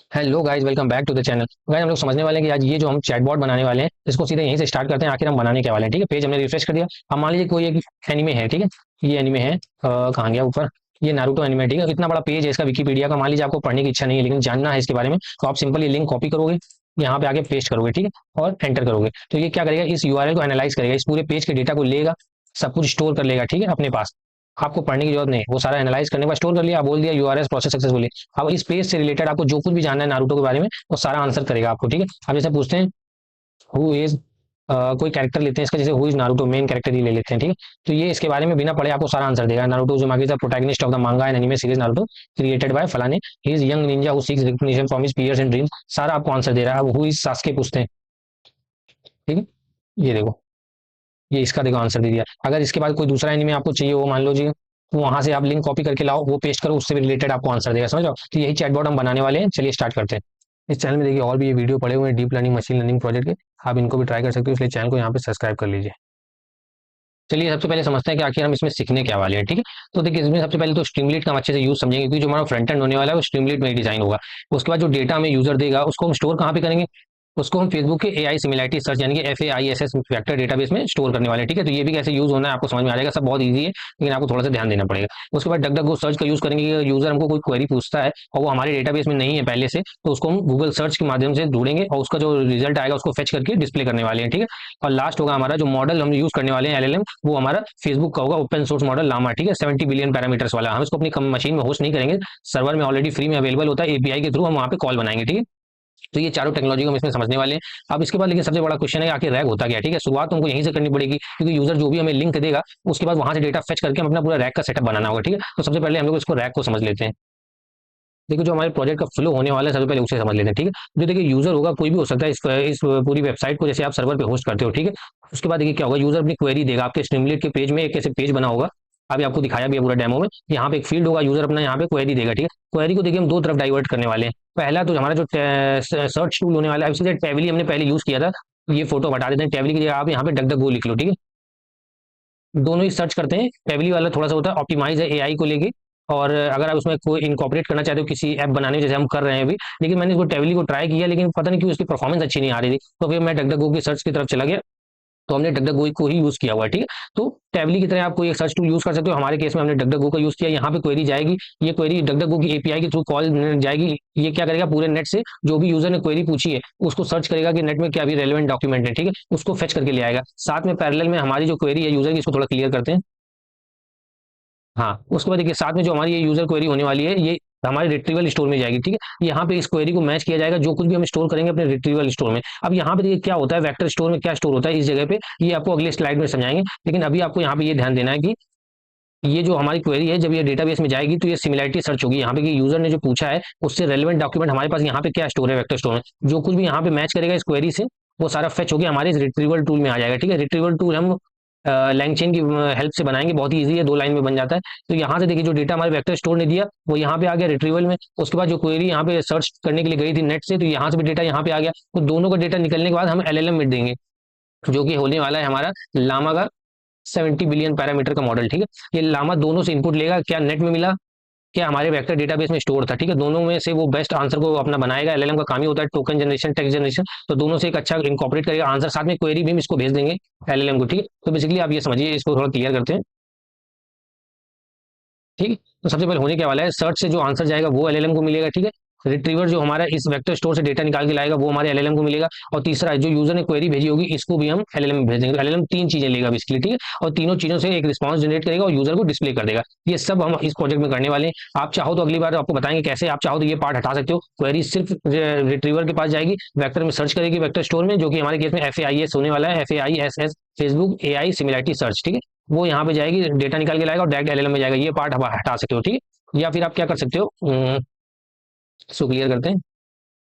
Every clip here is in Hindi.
Hello guys, welcome back to the channel. Guys, हम लोग समझने वाले हैं कि आज ये जो हम चैटबॉट बनाने वाले हैं इसको सीधे यहीं से स्टार्ट करते हैं। आखिर हम बनाने क्या वाले हैं, ठीक है। पेज हमने रिफ्रेश कर दिया। अब मान लीजिए कोई एक एनिमे है, ठीक है। ये एनिमे है, कहाँ गया ऊपर। ये नारुतो एनिमे, ठीक है। इतना बड़ा पेज है इसका विकीपीडिया का। मान लीजिए आपको पढ़ने की इच्छा नहीं है लेकिन जानना है इसके बारे में, तो आप सिंपल ये लिंक कॉपी करोगे, यहाँ पे आके पेस्ट करोगे, ठीक है, और एंटर करोगे। तो ये क्या करेगा, इस यूआरएल को एनालाइज करेगा, इस पूरे पेज के डेटा को लेगा, सब कुछ स्टोर कर लेगा, ठीक है, अपने पास। आपको पढ़ने की जरूरत नहीं, वो सारा एनालाइज करने के बाद स्टोर कर लिया, बोल दिया यूआरएस प्रोसेस सक्सेसफुली। अब इस पेज से रिलेटेड आपको जो कुछ भी जानना है नारुतो के बारे में, वो सारा आंसर करेगा आपको, ठीक है। अब जैसे पूछते हैं हु इज, कोई कैरेक्टर लेते हैं इसका, जैसे who is Naruto, main character ही ले लेते हैं, ठीक है। तो ये इसके बारे में बिना पढ़े आपको सारा आंसर देगा। Naruto Uzumaki is the protagonist of the manga and anime series Naruto, created by फलाने। He is young ninja who seeks recognition from his peers and dreams. सारा आपको आंसर दे रहा है। अब हु इज सास्के पूछते हैं, ठीक है। ये देखो, ये इसका देखो आंसर दे दिया। अगर इसके बाद कोई दूसरा एनिमे आपको चाहिए हो, मान लो जी, तो वहां से आप लिंक कॉपी करके लाओ, वो पेस्ट करो, उससे भी रिलेटेड आपको आंसर देगा, समझ लो। तो यही चैटबॉट हम बनाने वाले हैं। चलिए स्टार्ट करते हैं। इस चैनल में देखिए और भी ये वीडियो पड़े हुए हैं deep learning machine learning project के। आप इनको भी ट्राई कर सकते हो, इसलिए चैनल को यहाँ पे सब्सक्राइब कर लीजिए। चलिए सबसे पहले समझते हैं कि आखिर हम इसमें सीखने क्या वाले हैं, ठीक है। तो देखिए इसमें सबसे पहले तो स्ट्रीमलीट का हम अच्छे से यूज समझेंगे, क्योंकि जो हमारा फ्रंट एंड होने वाला है वो स्ट्रीमलीट में ही डिजाइन होगा। उसके बाद जो डेटा हमें यूजर देगा उसको हम स्टोर कहाँ पे करेंगे, उसको हम फेसबुक के एआई सिमिलैरिटी सर्च यानी कि FAISS वेक्टर डेटाबेस में स्टोर करने वाले हैं, ठीक है। तो ये भी कैसे यूज होना है आपको समझ में आ जाएगा, सब बहुत ईजी है, लेकिन आपको थोड़ा सा ध्यान देना पड़ेगा। उसके बाद डक सर्च का यूज करेंगे कि यूजर हमको कोई क्वेरी पूछता है और वो हमारे डेटाबेस में नहीं है पहले से, तो उसको हम गूगल सर्च के माध्यम से ढूंढेंगे और उसका जो रिजल्ट आएगा उसको फेच करके डिस्प्ले करने वाले हैं, ठीक है। और लास्ट होगा हमारा जो मॉडल हम यूज करने वाले हैं LLM, वो हमारा फेसबुक का होगा ओपन सोर्स मॉडल लामा, ठीक है, 70 बिलियन पैरामीटर्स वाला। हम इसको अपनी मशीन में होस्ट नहीं करेंगे, सर्वर में ऑलरेडी फ्री में अवेलेबल होता है, API के थ्रू हम वहाँ पे कॉल बनाएंगे, ठीक है। तो ये चारों टेक्नोलॉजी को हम इसमें समझने वाले हैं। अब इसके बाद लेकिन सबसे बड़ा क्वेश्चन है कि आखिर रैग होता क्या है, ठीक है। शुरुआत तो हमको यहीं से करनी पड़ेगी, क्योंकि यूजर जो भी हमें लिंक देगा उसके बाद वहां से डेटा फेच करके हम अपना पूरा रैग का सेटअप बनाना होगा, ठीक है। तो सबसे पहले हम लोग इसको रैग को समझ लेते हैं। देखिए जो हमारे प्रोजेक्ट का फ्लो होने वाला है सबसे पहले उसे समझ लेते हैं, ठीक है। जो देखिए यूजर होगा कोई भी हो सकता है इस पूरी वेबसाइट को, जैसे आप सर्वर पे होस्ट करते हो, ठीक है। उसके बाद देखिए क्या होगा, यूजर अपनी क्वेरी देगा आपके स्ट्रीमलीट के पेज में। एक ऐसे पेज बना होगा, अभी आपको दिखाया भी है पूरा डेमो में। यहाँ पे एक फील्ड होगा, यूजर अपना यहाँ पे क्वेरी देगा, ठीक है। क्वेरी को देखिए हम दो तरफ डाइवर्ट करने वाले हैं। पहला तो हमारा जो सर्च टूल होने वाला है, इससे टेबली हमने पहले यूज किया था, ये फोटो हटा देते हैं। टेबली की जगह आप यहाँ पे डक डक गो लिख लो, ठीक है। दोनों ही सर्च करते हैं। टेबली वाला थोड़ा सा होता है ऑप्टिमाइज है एआई को लेके, और अगर आप उसमें कोई इनकॉपरेट करना चाहते हो किसी ऐप बनाने में, जैसे हम कर रहे हैं अभी, लेकिन मैंने इसको टेबली को ट्राई किया लेकिन पता नहीं क्यों इसकी परफॉर्मेंस अच्छी नहीं आ रही थी, तो फिर मैं डकडकगो की सर्च की तरफ चला गया। तो हमने डकडकगो को ही यूज किया हुआ है, ठीक है। तो टेबली की तरह आप कोई एक सर्च टूल यूज कर सकते हो। हमारे केस में हमने डकडकगो का यूज किया। यहाँ पे क्वेरी जाएगी, ये क्वेरी डकडकगो की API के थ्रू कॉल जाएगी। ये क्या करेगा, पूरे नेट से जो भी यूजर ने क्वेरी पूछी है उसको सर्च करेगा कि नेट में क्या भी रेलेवेंट डॉक्यूमेंट है, ठीक है, उसको फेच करके ले आएगा। साथ में पैरेलल में हमारी जो क्वेरी है यूजर की, इसको थोड़ा क्लियर करते हैं। हाँ, उसके बाद देखिए साथ में जो हमारी ये यूजर क्वेरी होने वाली है, ये हमारे रिट्रीवल स्टोर में जाएगी, ठीक है। यहाँ पे इस क्वेरी को मैच किया जाएगा जो कुछ भी हम स्टोर करेंगे अपने रिट्रीवल स्टोर में। अब यहाँ पे देखिए क्या होता है, वेक्टर स्टोर में क्या स्टोर होता है इस जगह पे, ये आपको अगले स्लाइड में समझाएंगे। लेकिन अभी आपको यहाँ पे ये ध्यान देना है कि ये जो हमारी क्वेरी है जब ये डेटाबेस में जाएगी तो ये सिमिलैरिटी सर्च होगी। यहाँ पे कि यूजर ने जो पूछा है उससे रेलेवेंट डॉक्यूमेंट हमारे पास यहाँ पे क्या स्टोर है, वेक्टर स्टोर में जो कुछ भी यहाँ पे मैच करेगा इस क्वेरी से, वो सारा फेच होकर हमारे इस रिट्रीवल टूल में आ जाएगा, ठीक है। रिट्रीवल टूल हम लैंगचेन की हेल्प से बनाएंगे, बहुत ही ईजी है, 2 लाइन में बन जाता है। तो यहाँ से देखिए जो डेटा हमारे वेक्टर स्टोर ने दिया वो यहाँ पे आ गया रिट्रीवल में। उसके बाद जो क्वेरी यहाँ पे सर्च करने के लिए गई थी नेट से, तो यहाँ से भी डेटा यहाँ पे आ गया। तो दोनों का डेटा निकलने के बाद हम LLM में देंगे, जो कि होने वाला है हमारा लामा का 70 बिलियन पैरामीटर का मॉडल, ठीक है। ये लामा दोनों से इनपुट लेगा, क्या नेट में मिला, क्या हमारे वेक्टर डेटाबेस में स्टोर था, ठीक है। दोनों में से वो बेस्ट आंसर को अपना बनाएगा। LLM का काम ही होता है टोकन जनरेशन, टेक्स्ट जनरेशन, तो दोनों से एक अच्छा इंकॉर्पोरेट करेगा आंसर, साथ में क्वेरी भी हम इसको भेज देंगे LLM को, ठीक है। तो बेसिकली आप ये समझिए, इसको थोड़ा क्लियर करते हैं, ठीक है। तो सबसे पहले होने क्या वाला है, सर्च से जो आंसर जाएगा वो LLM को मिलेगा, ठीक है। रिट्रीवर जो हमारा इस वेक्टर स्टोर से डेटा निकाल के लाएगा वो हमारे LLM को मिलेगा। और तीसरा जो यूजर ने क्वेरी भेजी होगी इसको भी हम LLM में भेज देंगे। तो LLM 3 चीजें लेगा बेसिकली, ठीक है, और तीनों चीजों से एक रिस्पॉन्स जनरेट करेगा और यूजर को डिस्प्ले कर देगा। ये सब हम इस प्रोजेक्ट में करने वाले हैं। आप चाहो तो अगली बार आपको बताएंगे कैसे। आप चाहो तो ये पार्ट हटा सकते हो, क्वेरी सिर्फ रिट्रीवर के पास जाएगी, वेक्टर में सर्च करेगी वेक्टर स्टोर में, जो कि हमारे केस में FAIS होने वाला है, FAISS Facebook AI similarity search, ठीक है। वो यहाँ पे जाएगी, डेटा निकाल के लाएगा और डायरेक्ट LLM में जाएगा। ये पार्ट आप हटा सकते हो, ठीक है। या फिर आप क्या कर सकते हो, इसको क्लियर करते हैं।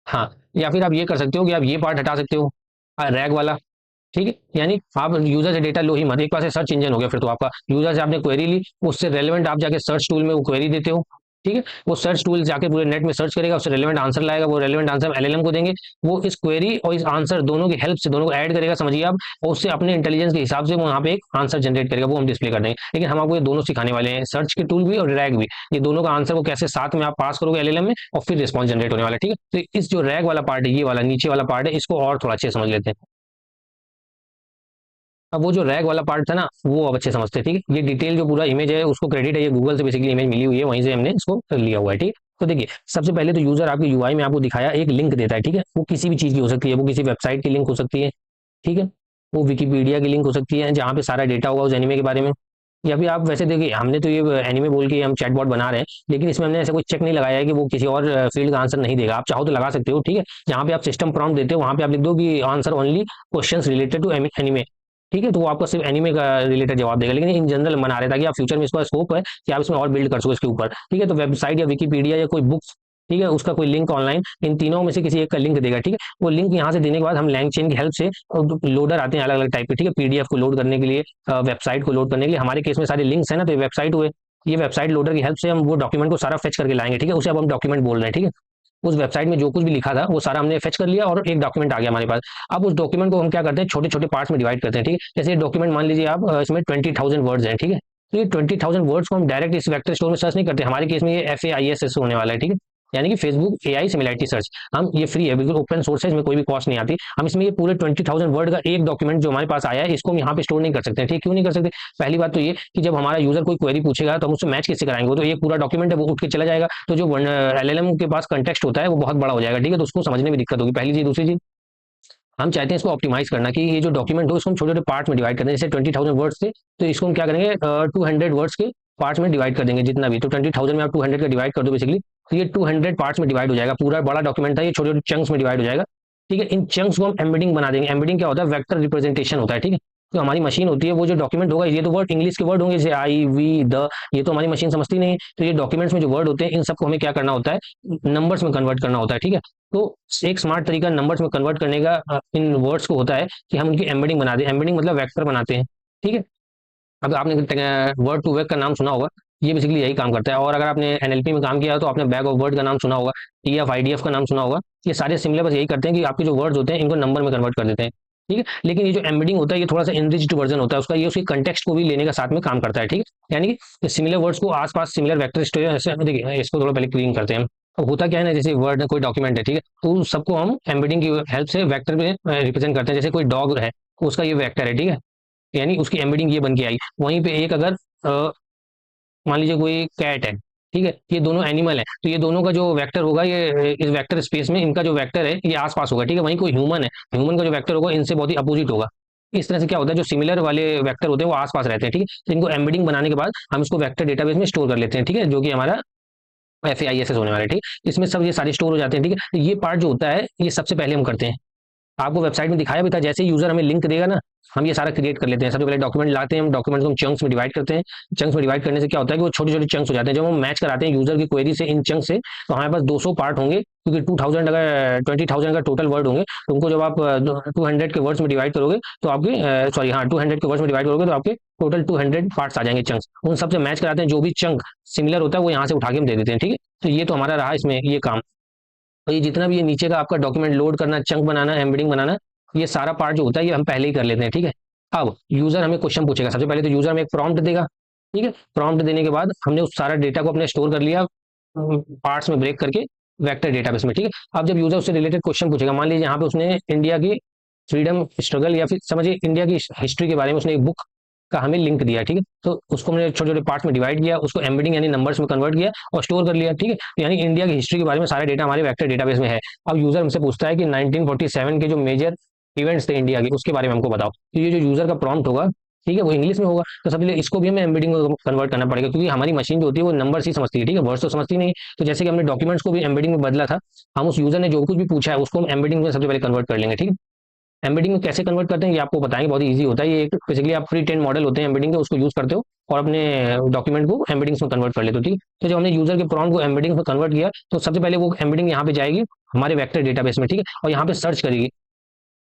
हाँ, या फिर आप ये कर सकते हो कि आप ये पार्ट हटा सकते हो, रैग वाला, ठीक है। यानी आप यूजर से डेटा लो ही मत, एक पास से सर्च इंजन हो गया फिर तो आपका। यूजर से आपने क्वेरी ली, उससे रेलेवेंट आप जाके सर्च टूल में वो क्वेरी देते हो, ठीक है, वो सर्च टूल जाके पूरे नेट में सर्च करेगा, उससे रेलेवेंट आंसर लाएगा, वो रेलेवेंट आंसर एलएलएम को देंगे, वो इस क्वेरी और इस आंसर दोनों की हेल्प से दोनों को ऐड करेगा, समझिए आप, और उससे अपने इंटेलिजेंस के हिसाब से वो वहाँ पे एक आंसर जनरेट करेगा, वो हम डिस्प्ले कर देंगे। लेकिन हम आपको ये दोनों सिखाने वाले हैं, सर्च के टूल भी और रैग भी, ये दोनों का आंसर को कैसे साथ में आप पास करोगे एलएलएम में, और फिर रिस्पॉन्स जनरेट होने वाला है। ठीक है, तो इस जो रैग वाला पार्ट है, ये वाला नीचे वाला पार्ट है, इसको और थोड़ा अच्छे से समझ लेते हैं। अब वो जो रैग वाला पार्ट था ना, वो अब अच्छे समझते हैं। ठीक है, ये डिटेल जो पूरा इमेज है उसको क्रेडिट है, ये गूगल से बेसिकली इमेज मिली हुई है, वहीं से हमने इसको लिया हुआ है। ठीक है, तो देखिए सबसे पहले तो यूजर आपके यूआई में आपको दिखाया एक लिंक देता है। ठीक है, वो किसी भी चीज की हो सकती है, वो किसी वेबसाइट की लिंक हो सकती है, ठीक है, वो विकिपीडिया की लिंक हो सकती है जहाँ पे सारा डेटा होगा उस एनिमे के बारे में, या फिर आप वैसे देखिए हमने तो ये एनिमे बोल के हम चैटबॉट बना रहे हैं, लेकिन इसमें हमने ऐसा कोई चेक नहीं लगाया है कि वो किसी और फील्ड का आंसर नहीं देगा, आप चाहो तो लगा सकते हो। ठीक है, जहाँ पे आप सिस्टम प्रॉम्प्ट देते हो वहाँ पे आप लिख दो कि answer only questions related to anime. ठीक है, तो वो आपको सिर्फ एनिमे का रिलेटेड जवाब देगा, लेकिन इन जनरल बना रहे ताकि आप फ्यूचर में इसका स्कोप है कि आप इसमें और बिल्ड कर सको इसके ऊपर। ठीक है, तो वेबसाइट या विकीपीडिया या कोई बुक्स, ठीक है, उसका कोई लिंक ऑनलाइन, इन तीनों में से किसी एक का लिंक देगा। ठीक है, वो लिंक यहाँ से देने के बाद हम लैंग चेन की हेल्प से लोडर आते हैं अलग अलग टाइप के, ठीक है, पीडीएफ को लोड करने के लिए, वेबसाइट को लोड करने के लिए, हमारे केस में सारे लिंक्स है ना, तो ये वेबसाइट हुए, ये वेबसाइट लोडर की हेल्प से हम वो डॉक्यूमेंट को सारा फेच करके लाएंगे। ठीक है, उसे अब हम डॉक्यूमेंट बोल रहे हैं। ठीक है, उस वेबसाइट में जो कुछ भी लिखा था वो सारा हमने फेच कर लिया और एक डॉक्यूमेंट आ गया हमारे पास। अब उस डॉक्यूमेंट को हम क्या करते हैं, छोटे छोटे पार्ट्स में डिवाइड करते हैं। ठीक है, जैसे ये डॉक्यूमेंट मान लीजिए आप, इसमें 20,000 वर्ड्स हैं। ठीक है, तो ये 20,000 वर्ड्स को हम डायरेक्ट इस वेक्टर स्टोर में सर्च नहीं करते, हमारे केस में ये FAISS होने वाला है। ठीक है, यानी कि फेसबुक AI सिमिलैरिटी सर्च, हम ये फ्री है, बिल्कुल ओपन सोर्स है, इसमें कोई भी कॉस्ट नहीं आती। हम इसमें ये पूरे 20,000 वर्ड का एक डॉक्यूमेंट जो हमारे पास आया है, इसको हम यहाँ पे स्टोर नहीं कर सकते। ठीक, क्यों नहीं कर सकते? पहली बात तो ये कि जब हमारा यूजर कोई क्वेरी पूछेगा तो हम उससे मैच किससे कराएंगे, वो तो एक पूरा डॉक्यूमेंट है, वो उठ के चला जाएगा, तो जो LLM के पास कंटेक्स्ट होता है वो बहुत बड़ा हो जाएगा। ठीक है, तो उसको समझने में दिक्कत होगी, पहली चीज। दूसरी चीज, हम चाहते हैं इसको ऑप्टिमाइज करना कि ये जो डॉक्यूमेंट हो इसको हम छोटे छोटे पार्ट में डिवाइड कर दें। जैसे 20,000 वर्ड्स थे, तो इसको हम क्या करेंगे, 200 वर्ड्स के पार्ट्स में डिवाइड कर देंगे, जितना भी, तो 20,000 में आप 200 का डिवाइड कर दो बेसिकली, तो ये 200 पार्ट्स में डिवाइड हो जाएगा, पूरा बड़ा डॉक्यूमेंट था, ये छोटे छोटे चंक्स में डिवाइड हो जाएगा। ठीक है, इन चंक्स को हम एम्बेडिंग बना देंगे। एम्बेडिंग क्या होता है, वेक्टर रिप्रेजेंटेशन होता है। ठीक है, तो हमारी मशीन होती है, वो जो डॉक्यूमेंट होगा, ये तो वर्ड इंग्लिश के वर्ड होंगे, जैसे आई वी द, ये तो हमारी मशीन समझती नहीं है, तो ये डॉक्यूमेंट्स में जो वर्ड होते हैं इन सबको हमें क्या करना होता है, नंबर्स में कन्वर्ट करना होता है। ठीक है, तो एक स्मार्ट तरीका नंबर्स में कन्वर्ट करने का इन वर्ड्स को होता है कि हम उनकी एम्बेडिंग बना दें। एम्बेडिंग मतलब वेक्टर बनाते हैं। ठीक है, अब आपने वर्ड टू वेक का नाम सुना होगा, ये बेसिकली यही काम करता है। और अगर आपने NLP में काम किया है तो आपने बैग ऑफ वर्ड का नाम सुना होगा, TF-IDF का नाम सुना होगा। ये सारे सिमिलर बस यही करते हैं कि आपके जो वर्ड्स होते हैं इनको नंबर में कन्वर्ट कर देते हैं। ठीक है, लेकिन ये जो एम्बेडिंग होता है ये थोड़ा सा इनरिच्ड वर्जन होता है उसका, ये उसके कंटेक्स्ट को भी लेने का साथ में काम करता है। ठीक है, यानी कि सिमिलर वर्ड्स को आसपास सिमिलर वेक्टर स्टोरेज, देखिए इसको थोड़ा पहले क्लीन करते हैं। अब होता क्या है ना, जैसे वर्ड कोई डॉक्यूमेंट है, ठीक है, तो सबको हम एम्बेडिंग की हेल्प से वेक्टर में रिप्रेजेंट करते हैं। जैसे कोई डॉग है, उसका ये वेक्टर है। ठीक है, यानी उसकी एम्बेडिंग ये बन के आई। वहीं पे एक अगर मान लीजिए कोई कैट है, ठीक है, ये दोनों एनिमल है, तो ये दोनों का जो वेक्टर होगा, ये इस वेक्टर स्पेस में इनका जो वेक्टर है ये आसपास होगा। ठीक है, वहीं कोई ह्यूमन है, ह्यूमन का जो वेक्टर होगा इनसे बहुत ही अपोजिट होगा। इस तरह से क्या होता है, जो सिमिलर वाले वेक्टर होते हैं वो आसपास रहते हैं। ठीक है, तो इनको एम्बेडिंग बनाने के बाद हम इसको वेक्टर डेटाबेस में स्टोर कर लेते हैं। ठीक है, जो कि हमारा FAISS होने वाला है। ठीक, इसमें सब ये सारे स्टोर हो जाते हैं। ठीक है, तो ये पार्ट जो होता है ये सबसे पहले हम करते हैं। आपको वेबसाइट में दिखाया भी था, जैसे यूजर हमें लिंक देगा ना, हम ये सारा क्रिएट कर लेते हैं। सबसे पहले डॉक्यूमेंट लाते हैं, हम डॉक्यूमेंट को हम चंक्स में डिवाइड करते हैं। चंक्स में डिवाइड करने से क्या होता है कि वो छोटे छोटे चंक्स हो जाते हैं। जब हम मैच कराते हैं यूजर की क्वेरी से इन चंक से, तो हमारे पास 200 पार्ट होंगे, क्योंकि 2000 अगर 20,000 का टोटल वर्ड होंगे, तो उनको जब आप 200 के वर्ड्स में डिवाइड करोगे तो आपके, सॉरी हाँ, 200 के वर्ड्स में डिवाइड करोगे तो आपके टोटल 200 पार्ट्स आ जाएंगे, चंक्स। उन सबसे मैच कराते हैं, जो भी चंक सिमिलर होता है वो यहाँ से उठा के हम दे देते हैं। ठीक है, तो ये तो हमारा रहा इसमें ये काम। तो ये जितना भी ये नीचे का आपका डॉक्यूमेंट लोड करना, चंक बनाना, एम्बेडिंग बनाना, ये सारा पार्ट जो होता है ये हम पहले ही कर लेते हैं। ठीक है, अब यूजर हमें क्वेश्चन पूछेगा, सबसे पहले तो यूजर हमें एक प्रॉम्प्ट देगा। ठीक है, प्रॉम्प्ट देने के बाद हमने उस सारा डेटा को अपने स्टोर कर लिया पार्ट्स में ब्रेक करके वेक्टर डेटाबेस में। ठीक है, अब जब यूजर उससे रिलेटेड क्वेश्चन पूछेगा, मान लीजिए यहाँ पे उसने इंडिया की फ्रीडम स्ट्रगल या फिर समझिए इंडिया की हिस्ट्री के बारे में उसने एक बुक का हमें लिंक दिया। ठीक है, तो उसको हमने छोटे छोटे पार्ट्स में डिवाइड किया, उसको एम्बेडिंग यानी नंबर्स में कन्वर्ट किया और स्टोर कर लिया। ठीक है, तो यानी इंडिया की हिस्ट्री के बारे में सारा डेटा हमारे वेक्टर डेटाबेस में है। अब यूजर हमसे पूछता है कि 1947 के जो मेजर इवेंट्स थे इंडिया के, उसके बारे में हमको बताओ। तो ये जो यूजर का प्रॉम्प्ट होगा, ठीक है, वो इंग्लिश में होगा, तो सबसे पहले इसको भी हमें एम्बेडिंग में कन्वर्ट करना पड़ेगा, क्योंकि हमारी मशीन जो होती है वो नंबर्स ही समझती है। ठीक है, वर्ड्स तो समझती नहीं। तो जैसे कि हमने डॉक्यूमेंट्स को भी एम्बेडिंग में बदला था, हम उस यूजर ने जो कुछ भी पूछा है उसको हम एम्बेडिंग में सबसे पहले कन्वर्ट कर लेंगे। ठीक है, एम्बेडिंग में कैसे कन्वर्ट करते हैं ये आपको बताएंगे, बहुत ही ईजी होता है ये। बेसिकली आप प्री ट्रेन मॉडल होते हैं एम्बेडिंग के, उसको यूज करते हो और अपने डॉक्यूमेंट को एम्बेडिंग्स में कन्वर्ट कर लेते हो। ठीक, तो जब हमने यूजर के प्रॉम्प्ट को एम्बेडिंग में कन्वर्ट किया, तो सबसे पहले वो एम्बेडिंग यहाँ पे जाएगी हमारे वेक्टर डेटाबेस में। ठीक है, और यहाँ पे सर्च करेगी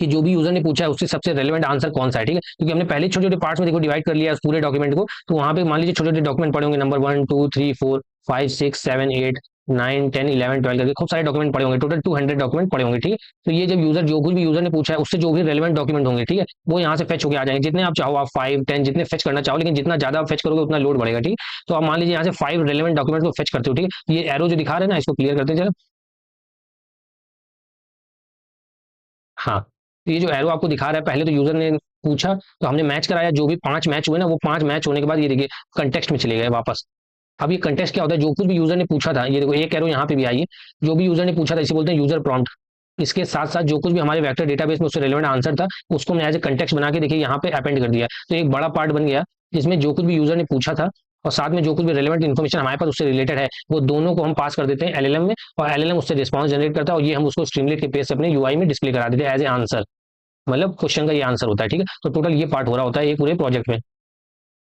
कि जो भी यूजर ने पूछा है उससे सबसे रेलेवेंट आंसर कौन सा है। ठीक है, क्योंकि हमने पहले छोटे छोटे पार्ट्स में देखो डिवाइड कर लिया उस पूरे डॉक्यूमेंट को, तो वहाँ पे मान लीजिए छोटे छोटे डॉक्यूमेंट पड़े होंगे, नंबर 1 2 3 4 5 6 7 8 9 10 11 12 करके खूब सारे डॉक्यूमेंट पड़े होंगे, टोटल 200 डॉक्यूमेंट पड़े होंगे, ठीक है। तो ये जब यूजर जो कुछ भी यूजर ने पूछा है उससे जो भी रेलेवेंट डॉक्यूमेंट होंगे, ठीक है, वो यहाँ से फेच होकर आ जाएंगे। जितने आप चाहो, आप 5 10 जितने फेच करना चाहो, लेकिन जितना ज्यादा आप फेच करोगे उतना लोड बढ़ेगा, ठीक है। तो आप मान लीजिए यहाँ से 5 रेलेवेंट डॉक्यूमेंट को फेच करते हो, ठीक है। ये एरो जो दिखा रहे हैं ना, इसको क्लियर करते हैं। हाँ, तो ये जो एरो आपको दिखा रहा है, पहले तो यूजर ने पूछा तो हमने मैच कराया, जो भी 5 मैच हुए ना, वो 5 मैच होने के बाद ये देखिए कंटेक्स्ट में चले गए वापस। अब ये कंटेक्स्ट क्या होता है, जो कुछ भी यूजर ने पूछा था, ये देखो एक एरो यहाँ पे भी आई है, जो भी यूजर ने पूछा था इसे बोलते हैं यूजर प्रॉम्प्ट। इसके साथ साथ जो कुछ भी हमारे वेक्टर डेटाबेस में उससे रिलेवेंट आंसर था, उसको हमने एज ए कंटेक्स्ट बना के देखिए यहाँ पे अपेंड कर दिया। तो एक बड़ा पार्ट बन गया जिसमें जो कुछ भी यूजर ने पूछा था और साथ में जो कुछ भी रिलेवेंट इन्फॉर्मेशन हमारे पास उससे रिलेटेड है, वो दोनों को हम पास कर देते हैं एलएलएम में, और एलएलएम उससे रिस्पॉन्स जनरेट करता है, और ये हम उसको स्ट्रीमलेट के पेज से अपने यूआई में डिस्प्ले करा देते हैं एज ए आंसर। मतलब क्वेश्चन का ये आंसर होता है, ठीक है। तो टोटल ये पार्ट हो रहा होता है ये पूरे प्रोजेक्ट में।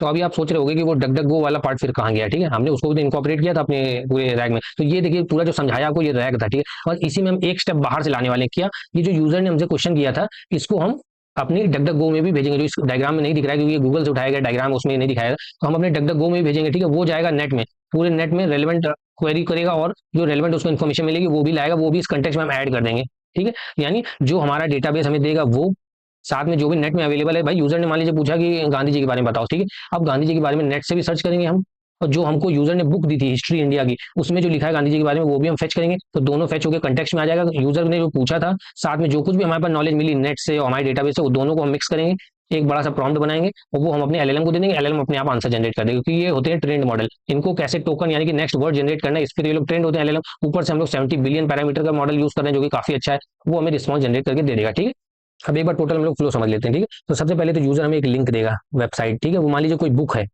तो अभी आप सोच रहे होंगे कि वो डक डक गो वाला पार्ट फिर कहाँ गया, ठीक है। हमने उसको भी इनकॉर्पोरेट किया था अपने पूरे रैग में। तो ये देखिए पूरा जो समझाया आपको, ये रैग था, ठीक है। और इसी में हम एक स्टेप बाहर से लाने वाले हैं। क्या, ये जो यूजर ने हमसे क्वेश्चन किया था, इसको हम अपनी डक डक गो में भी भेजेंगे। जो इस डायग्राम में नहीं दिख रहा है क्योंकि ये गूगल से उठाया गया डायग्राम, उसमें नहीं दिखाया, तो हम अपने डक डक गो में भी भेजेंगे, ठीक है। वो जाएगा नेट में, पूरे नेट में रेलिवेंट क्वेरी करेगा, और जो रेलिवेंट उसको इन्फॉर्मेशन मिलेगी वो भी लाएगा, वो भी इस कंटेक्स्ट में हम ऐड कर देंगे, ठीक है। यानी जो हमारा डेटाबेस हमें देगा वो, साथ में जो भी नेट में अवेलेबल है। भाई यूजर ने मान लीजिए पूछा कि गांधी जी के बारे में बताओ, ठीक है। अब गांधी जी के बारे में नेट से भी सर्च करेंगे हम, और जो हमको यूजर ने बुक दी थी हिस्ट्री इंडिया की, उसमें जो लिखा है गांधी जी के बारे में वो भी हम फेच करेंगे। तो दोनों फेच होकर कंटेक्स्ट में आ जाएगा। यूजर ने जो पूछा था, साथ में जो कुछ भी हमारे पास नॉलेज मिली नेट से और हमारे डेटाबेस से, वो दोनों को हम मिक्स करेंगे, एक बड़ा सा प्रॉम्प्ट बनाएंगे, और वो हम अपने एलएलएम को दे देंगे। एलएलएम अपने आप आंसर जनरेट कर देगा, क्योंकि ये होते हैं ट्रेंड मॉडल। इनको कैसे टोकन यानी कि नेक्स्ट वर्ड जनरेट करना है, इस पर ये लोग ट्रेंड होते हैं एलएलएम। ऊपर से हम लोग 70 बिलियन पैरामीटर का मॉडल यूज कर रहे हैं, जो कि काफी अच्छा है। वो हमें रिस्पॉन्स जनरेट करके दे देगा, ठीक है। अब एक बार टोटल हम लोग फ्लो समझ लेते हैं, ठीक है। तो सबसे पहले तो यूजर हमें एक लिंक देगा वेबसाइट, ठीक है। वो मान लीजिए कोई बुक है,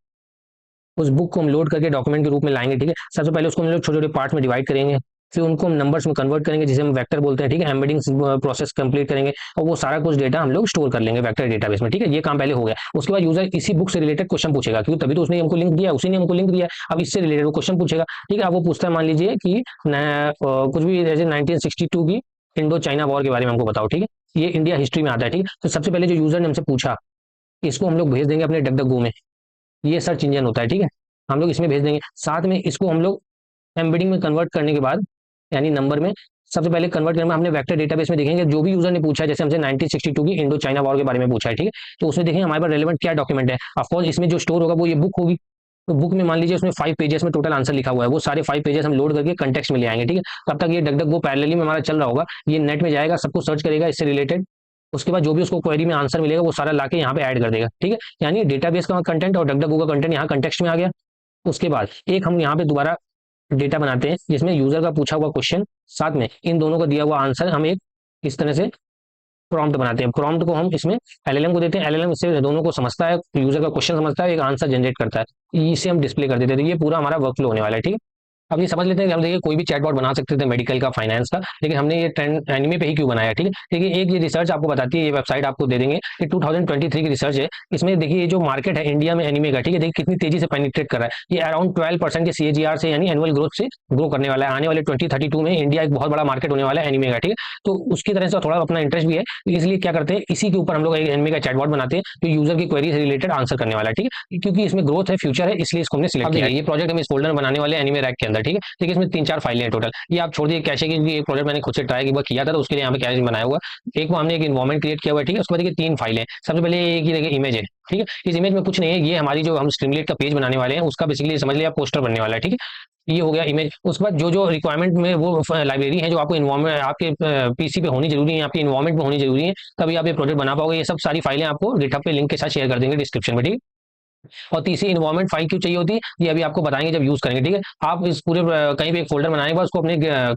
उस बुक को हम लोड करके डॉक्यूमेंट के रूप में लाएंगे, ठीक है। सबसे पहले उसको हम लोग छोटे छोटे पार्ट में डिवाइड करेंगे, फिर उनको हम नंबर्स में कन्वर्ट करेंगे, जिसे हम वेक्टर बोलते हैं, ठीक है। एम्बेडिंग प्रोसेस कंप्लीट करेंगे, और वो सारा कुछ डेटा हम लोग स्टोर कर लेंगे वेक्टर डेटाबेस में, ठीक है। ये काम पहले हो गया। उसके बाद यूजर इसी बुक से रिलेटेड क्वेश्चन पूछेगा, क्योंकि तभी तो उसने हमको लिंक दिया, उसी ने हमको लिंक दिया। अब इससे रिलेटेड वो क्वेश्चन पूछेगा, ठीक है। अब वो पूछता है मान लीजिए कि कुछ भी जैसे 1962 की इंडो चाइना वॉर के बारे में हमको बताओ, ठीक है। ये इंडिया हिस्ट्री में आता है, ठीक है। तो सबसे पहले जो यूजर ने हमसे पूछा, इसको हम लोग भेज देंगे अपने डक डक गो में। ये सर्च इंजन होता है, ठीक है। हम लोग इसमें भेज देंगे, साथ में इसको हम लोग एम्बेडिंग में कन्वर्ट करने के बाद, यानी नंबर में सबसे पहले कन्वर्ट करने में हमने वेक्टर डेटाबेस में देखेंगे जो भी यूजर ने पूछा है। जैसे हमसे 1962 की इंडो चाइना वॉर के बारे में पूछा है, ठीक है। तो उसमें देखेंगे हमारे पास रेलेवेंट क्या डॉक्यूमेंट है। ऑफकोर्स इसमें जो स्टोर होगा वो ये बुक होगी। तो बुक में मान लीजिए उसमें 5 पेजेस में टोटल आंसर लिखा हुआ है, वो सारे 5 पेजेस हम लोड करके कंटेक्स्ट में ले आएंगे, ठीक है। तब तक ये डक डक वो पैरेलली में हमारा चल रहा होगा। ये नेट में जाएगा, सबको सर्च करेगा इससे रिलेटेड। उसके बाद जो भी उसको क्वेरी में आंसर मिलेगा वो सारा लाके यहाँ पे ऐड कर देगा, ठीक है। यानी डेटाबेस का कंटेंट और डक डक का कंटेंट यहाँ कंटेक्स्ट में आ गया। उसके बाद एक हम यहाँ पे दोबारा डेटा बनाते हैं, जिसमें यूजर का पूछा हुआ क्वेश्चन, साथ में इन दोनों का दिया हुआ आंसर, हम एक इस तरह से प्रॉम्प्ट बनाते हैं। प्रॉम्प्ट को हम इसमें एलएलएम को देते हैं। एलएलएम इससे दोनों को समझता है, यूजर का क्वेश्चन समझता है, एक आंसर जनरेट करता है, इसे हम डिस्प्ले कर देते हैं। तो ये पूरा हमारा वर्क फ्लो होने वाला है, ठीक है। अब ये समझ लेते हैं कि हम देखिए कोई भी चैटबॉट बना सकते थे मेडिकल का, फाइनेंस का, लेकिन हमने ये ट्रेंड एनिमे पे ही क्यों बनाया, ठीक है। देखिए एक ये रिसर्च आपको बताती है, ये वेबसाइट आपको दे देंगे, ये 2023 की रिसर्च है। इसमें देखिए ये जो मार्केट है इंडिया में एनिमे का, ठीक है, देखिए कितनी तेजी से पेनिट्रेट कर रहा है। ये अराउंड 12% के सीएजीआर से यानी एनुअल ग्रोथ से ग्रो करने वाला है। आने वाले 2032 में इंडिया एक बहुत बड़ा मार्केट होने वाला है एनिमे का, ठीक है। तो उसकी तरह से थोड़ा अपना इंटरेस्ट भी है, इसलिए क्या करते हैं इसी के ऊपर हम लोग एक एनिमे का चैटबॉट बनाते हैं जो यूजर की क्वेरी से रिलेटेड आंसर करने वाला है, ठीक है। क्योंकि इसमें ग्रोथ है, फ्यूचर है, इसलिए इसको हमने सिलेक्ट किया। ये प्रोजेक्ट हम इस फोल्डर बनाने वाले एनिमे रैक के अंदर, ठीक है। देखिए इसमें 3-4 फाइलें हैं टोटल। ये आप छोड़ दिए कैशे की, एक प्रोजेक्ट मैंने खुद से ट्राई एक बार किया था, तो उसके लिए यहाँ पे कैश बनाया हुआ। एक वो हमने एक इन्वायरमेंट क्रिएट किया हुआ है, ठीक है। उसके बाद देखिए 3 फाइलें। सबसे पहले एक ही देखिए इमेज है, ठीक है। इस इमेज में कुछ नहीं है, ये हमारी जो हम स्ट्रीमलेट का पेज बनाने वाले हैं उसका बेसिकली समझ लिया पोस्टर बनने वाला है, ठीक है। ये हो गया इमेज। उसके बाद जो जो रिक्वायरमेंट में वो लाइब्रेरी है जो आपको इन्वायरमेंट आपके पीसी पे होनी जरूरी है, आपके इन्वायरमेंट में होनी जरूरी है, तभी आप ये प्रोजेक्ट बना पाओगे। ये सब सारी फाइलें आपको गिटहब पे लिंक के साथ शेयर कर देंगे डिस्क्रिप्शन में, ठीक है। और तीसरी इन्वायरमेंट फाइल क्यों चाहिए होती है, ये अभी आपको बताएंगे जब यूज करेंगे, ठीक है। आप इस पूरे कहीं भी एक फोल्डर बनाने के बाद उसको अपने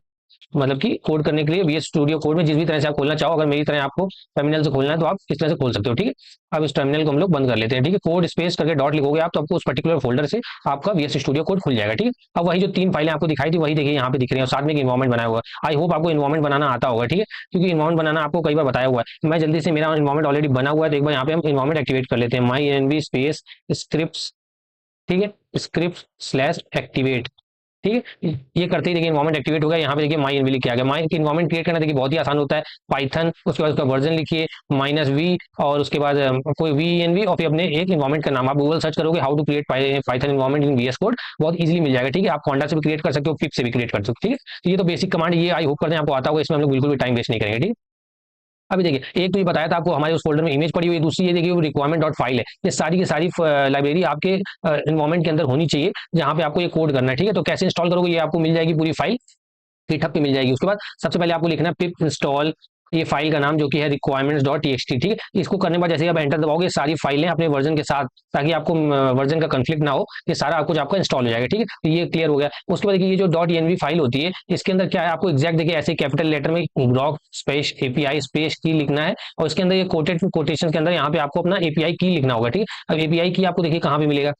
मतलब कि कोड करने के लिए VS स्टूडियो कोड में जिस भी तरह से आप खोलना चाहो, अगर मेरी तरह आपको टर्मिनल से खोलना है तो आप इस तरह से खोल सकते हो, ठीक है। अब इस टर्मिनल को हम लोग बंद कर लेते हैं, ठीक है। कोड स्पेस करके डॉट लिखोगे आप, तो आपको उस पर्टिकुलर फोल्डर से आपका VS स्टूडियो कोड खुल जाएगा, ठीक है। अब वही जो 3 फाइलें आपको दिखाई थी वही देखिए यहाँ पे दिख रही है, और साथ में एक इन्वायरमेंट बनाया हुआ है। आई होप आपको इन्वायरमेंट बनाना आता होगा, ठीक है, क्योंकि इन्वायरमेंट बनाना आपको कई बार बताया हुआ है। मैं जल्दी से, मेरा इन्वायरमेंट ऑलरेडी बना हुआ है, तो एक बार यहाँ पे हम इन्वायरमेंट एक्टिवेट कर लेते हैं। माई एनवी स्पेस स्क्रिप्ट, ठीक है, स्क्रिप्ट स्लैश एक्टिवेट। ठीक है, ये करते ही देखिए इन्वायरमेंट एक्टिवेट हो गया। यहाँ पे देखिए माई एनवी किया गया। माई इन्वायरमेंट क्रिएट करना देखिए बहुत ही आसान होता है। पाइथन, उसके बाद उसका वर्जन लिखिए -v, और उसके बाद कोई वी एन वी, और फिर अपने एक इन्वायरमेंट का नाम आप गूगल सर्च करोगे how to create Python environment in VS code, बहुत इजीली मिल जाएगा। ठीक है, आप कॉन्डा से भी क्रिएट कर सकते हो, पिप से भी क्रिएट कर सकते हो। ठीक है, तो ये तो बेसिक कमांड, ये आई होप करते हैं आपको आता होगा, इसमें हम लोग बिल्कुल भी टाइम वेस्ट नहीं करेंगे। ठीक है, अभी देखिए एक तो ये बताया था आपको हमारे उस फोल्डर में इमेज पड़ी हुई है, दूसरी ये देखिए रिक्वायरमेंट डॉट फाइल है। ये सारी की सारी लाइब्रेरी आपके इन्वायरमेंट के अंदर होनी चाहिए, जहां पे आपको ये कोड करना है। ठीक है, तो कैसे इंस्टॉल करोगे, ये आपको मिल जाएगी पूरी फाइल गिटहब पे मिल जाएगी। उसके बाद सबसे पहले आपको लिखना है पिप इंस्टॉल, ये फाइल का नाम जो कि है रिक्वायरमेंट्स डॉट टीएक्सटी। ठीक है, इसको करने के बाद जैसे ही आप एंटर दबाओगे सारी फाइलें अपने वर्जन के साथ, ताकि आपको वर्जन का कंफ्लिक्ट ना हो, ये सारा कुछ आपका इंस्टॉल हो जाएगा। ठीक है, तो ये क्लियर हो गया। उसके बाद देखिए ये जो डॉट एनवी फाइल होती है, इसके अंदर क्या है, आपको एग्जैक्ट देखिए ऐसे कैपिटल लेटर में ग्रॉक स्पेस एपीआई स्पेस की लिखना है, और इसके अंदर ये कोटेड कोटेशन के अंदर यहाँ पे आपको अपना एपीआई की लिखना होगा। ठीक है, अब एपीआई की आपको देखिए कहाँ पे मिलेगा,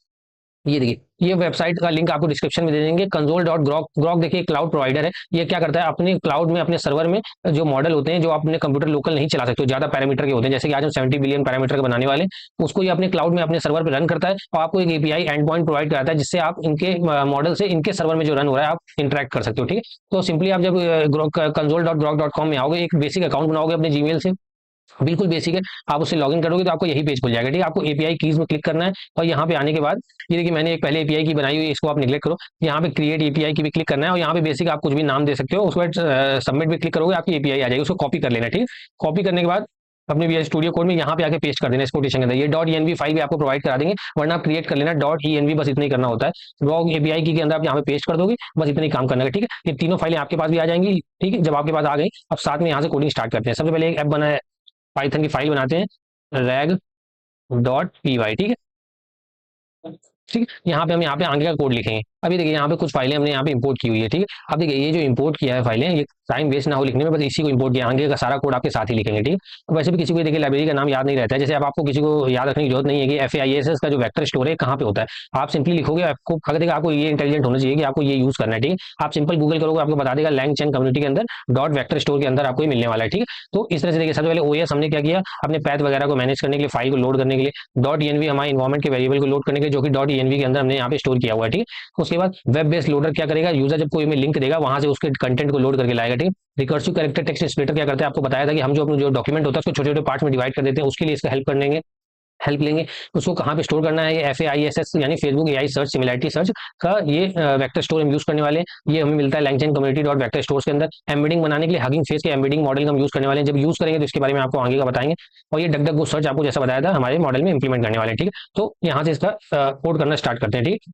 ये देखिए ये वेबसाइट का लिंक आपको डिस्क्रिप्शन में दे देंगे। कंसोल डॉट ग्रॉक, ग्रॉक देखिए क्लाउड प्रोवाइडर है। ये क्या करता है, अपने क्लाउड में अपने सर्वर में जो मॉडल होते हैं जो आप अपने कंप्यूटर लोकल नहीं चला सकते, ज्यादा पैरामीटर के होते हैं, जैसे कि आज हम 70 बिलियन पैरामीटर के बनाने वाले, उसको ये अपने क्लाउड में अपने सर्वर पर रन करता है, और आपको एक एपीआई एंड पॉइंट प्रोवाइड कराता है, जिससे आप इनके मॉडल से इनके सर्वर में जो रन हो रहा है आप इंटरेक्ट कर सकते हो। ठीक है, तो सिंपली आप जब console dot Grok dot com में आओगे, एक बेसिक अकाउंट बनाओगे अपने जीमेल से, बिल्कुल बेसिक है, आप उससे लॉगिन करोगे तो आपको यही पेज खुल जाएगा। ठीक है, आपको एपीआई कीज में क्लिक करना है, और यहाँ पे आने के बाद ये देखिए मैंने एक पहले एपीआई की बनाई हुई है, इसको आप निगलेक्ट करो। यहाँ पे क्रिएट एपीआई की भी क्लिक करना है, और यहाँ पे बेसिक आप कुछ भी नाम दे सकते हो। उसके बाद सबमिट भी क्लिक करोगे, आपकी एपीआई आ जाएगी, उसको कॉपी कर लेना। ठीक है, कॉपी करने के बाद अपने वी स्टूडियो कोड में यहाँ पे आके पेस्ट कर देना, इस कोटेशन के अंदर। ये डॉट एनवी फाइल भी आपको प्रोवाइड करा देंगे, वरना आप क्रिएट कर लेना डॉट एनवी, बस इतना ही करना होता है। रॉ एपीआई की के अंदर आप यहाँ पे पेस्ट कर दोगे, बस इतना ही काम करना है। ठीक है, ये तीनों फाइलें आपके पास भी आ जाएंगी। ठीक है, जब आपके पास आ गई, अब साथ में यहाँ से कोडिंग स्टार्ट करते हैं। सबसे पहले एक ऐप बना है, पाइथन की फाइल बनाते हैं, rag डॉट पी वाई। ठीक है, ठीक है, यहाँ पे हम यहाँ पे आगे का कोड लिखेंगे। अभी देखिए यहाँ पे कुछ फाइलें हमने यहाँ पे इंपोर्ट की हुई है। ठीक है, अब देखिए ये जो इंपोर्ट किया है फाइलें, ये टाइम वेस्ट ना हो लिखने में, बस इसी को इंपोर्ट किया, आगे का सारा कोड आपके साथ ही लिखेंगे। ठीक है, तो वैसे भी किसी को देखिए लाइब्रेरी का नाम याद नहीं रहता है, जैसे अब आपको किसी को याद रखने की जरूरत नहीं है कि FAISS का जो वेक्टर स्टोर है कहाँ पे होता है, आप सिंपली लिखोगे, आपको अगर देखिए आपको ये इंटेलिजेंट होना चाहिए कि आपको ये यूज करना है। ठीक है, आप सिंपल गूगल करोगे, आपको बता देगा लैंगचैन कम्युनिटी के अंदर डॉट वेक्टर स्टोर के अंदर आपको ये मिलने वाला है। ठीक है, तो इस तरह से देखिए सबसे पहले ओएस हमने क्या किया, अपने पैथ वगैरह को मैनेज करने के लिए, फाइल को लोड करने के लिए डॉट एनवी हमारे इन्वायरमेंट के वेरिएबल को लोड करने के लिए, जो कि डॉट एनवी के अंदर हमने यहाँ पे स्टोर किया हुआ है। ठीक है, उसके बाद वेब बेस्ड लोडर क्या करेगा, यूजर जब कोई हमें लिंक देगा वहां से उसके कंटेंट को लोड करके लाएगा। ठीक है, रिकर्सिव कैरेक्टर टेक्स्ट स्प्लिटर क्या करते हैं, आपको बताया था कि हम जो अपना जो डॉक्यूमेंट होता है उसको छोटे छोटे पार्ट्स में डिवाइड कर देते हैं, उसके लिए इसका हेल्प लेंगे। उसको कहाँ पे स्टोर करना है, ये FAISS यानी Facebook AI search similarity search का ये वेक्टर स्टोर हम यूज करने वाले हैं। ये हमें मिलता है लैंगचैन कम्युनिटी डॉट वेक्टर स्टोर के अंदर। एम्बेडिंग बनाने के लिए हगिंग फेस के एम्बेडिंग मॉडल हम यूज करने वाले हैं, जब यूज करेंगे तो इसके बारे में आपको आगे का बताएंगे। और ये डक डक गो सर्च आपको जैसा बताया था हमारे मॉडल में इंप्लीमेंट करने वाले हैं। ठीक है, तो यहाँ से इसका कोड करना स्टार्ट करते हैं। ठीक है,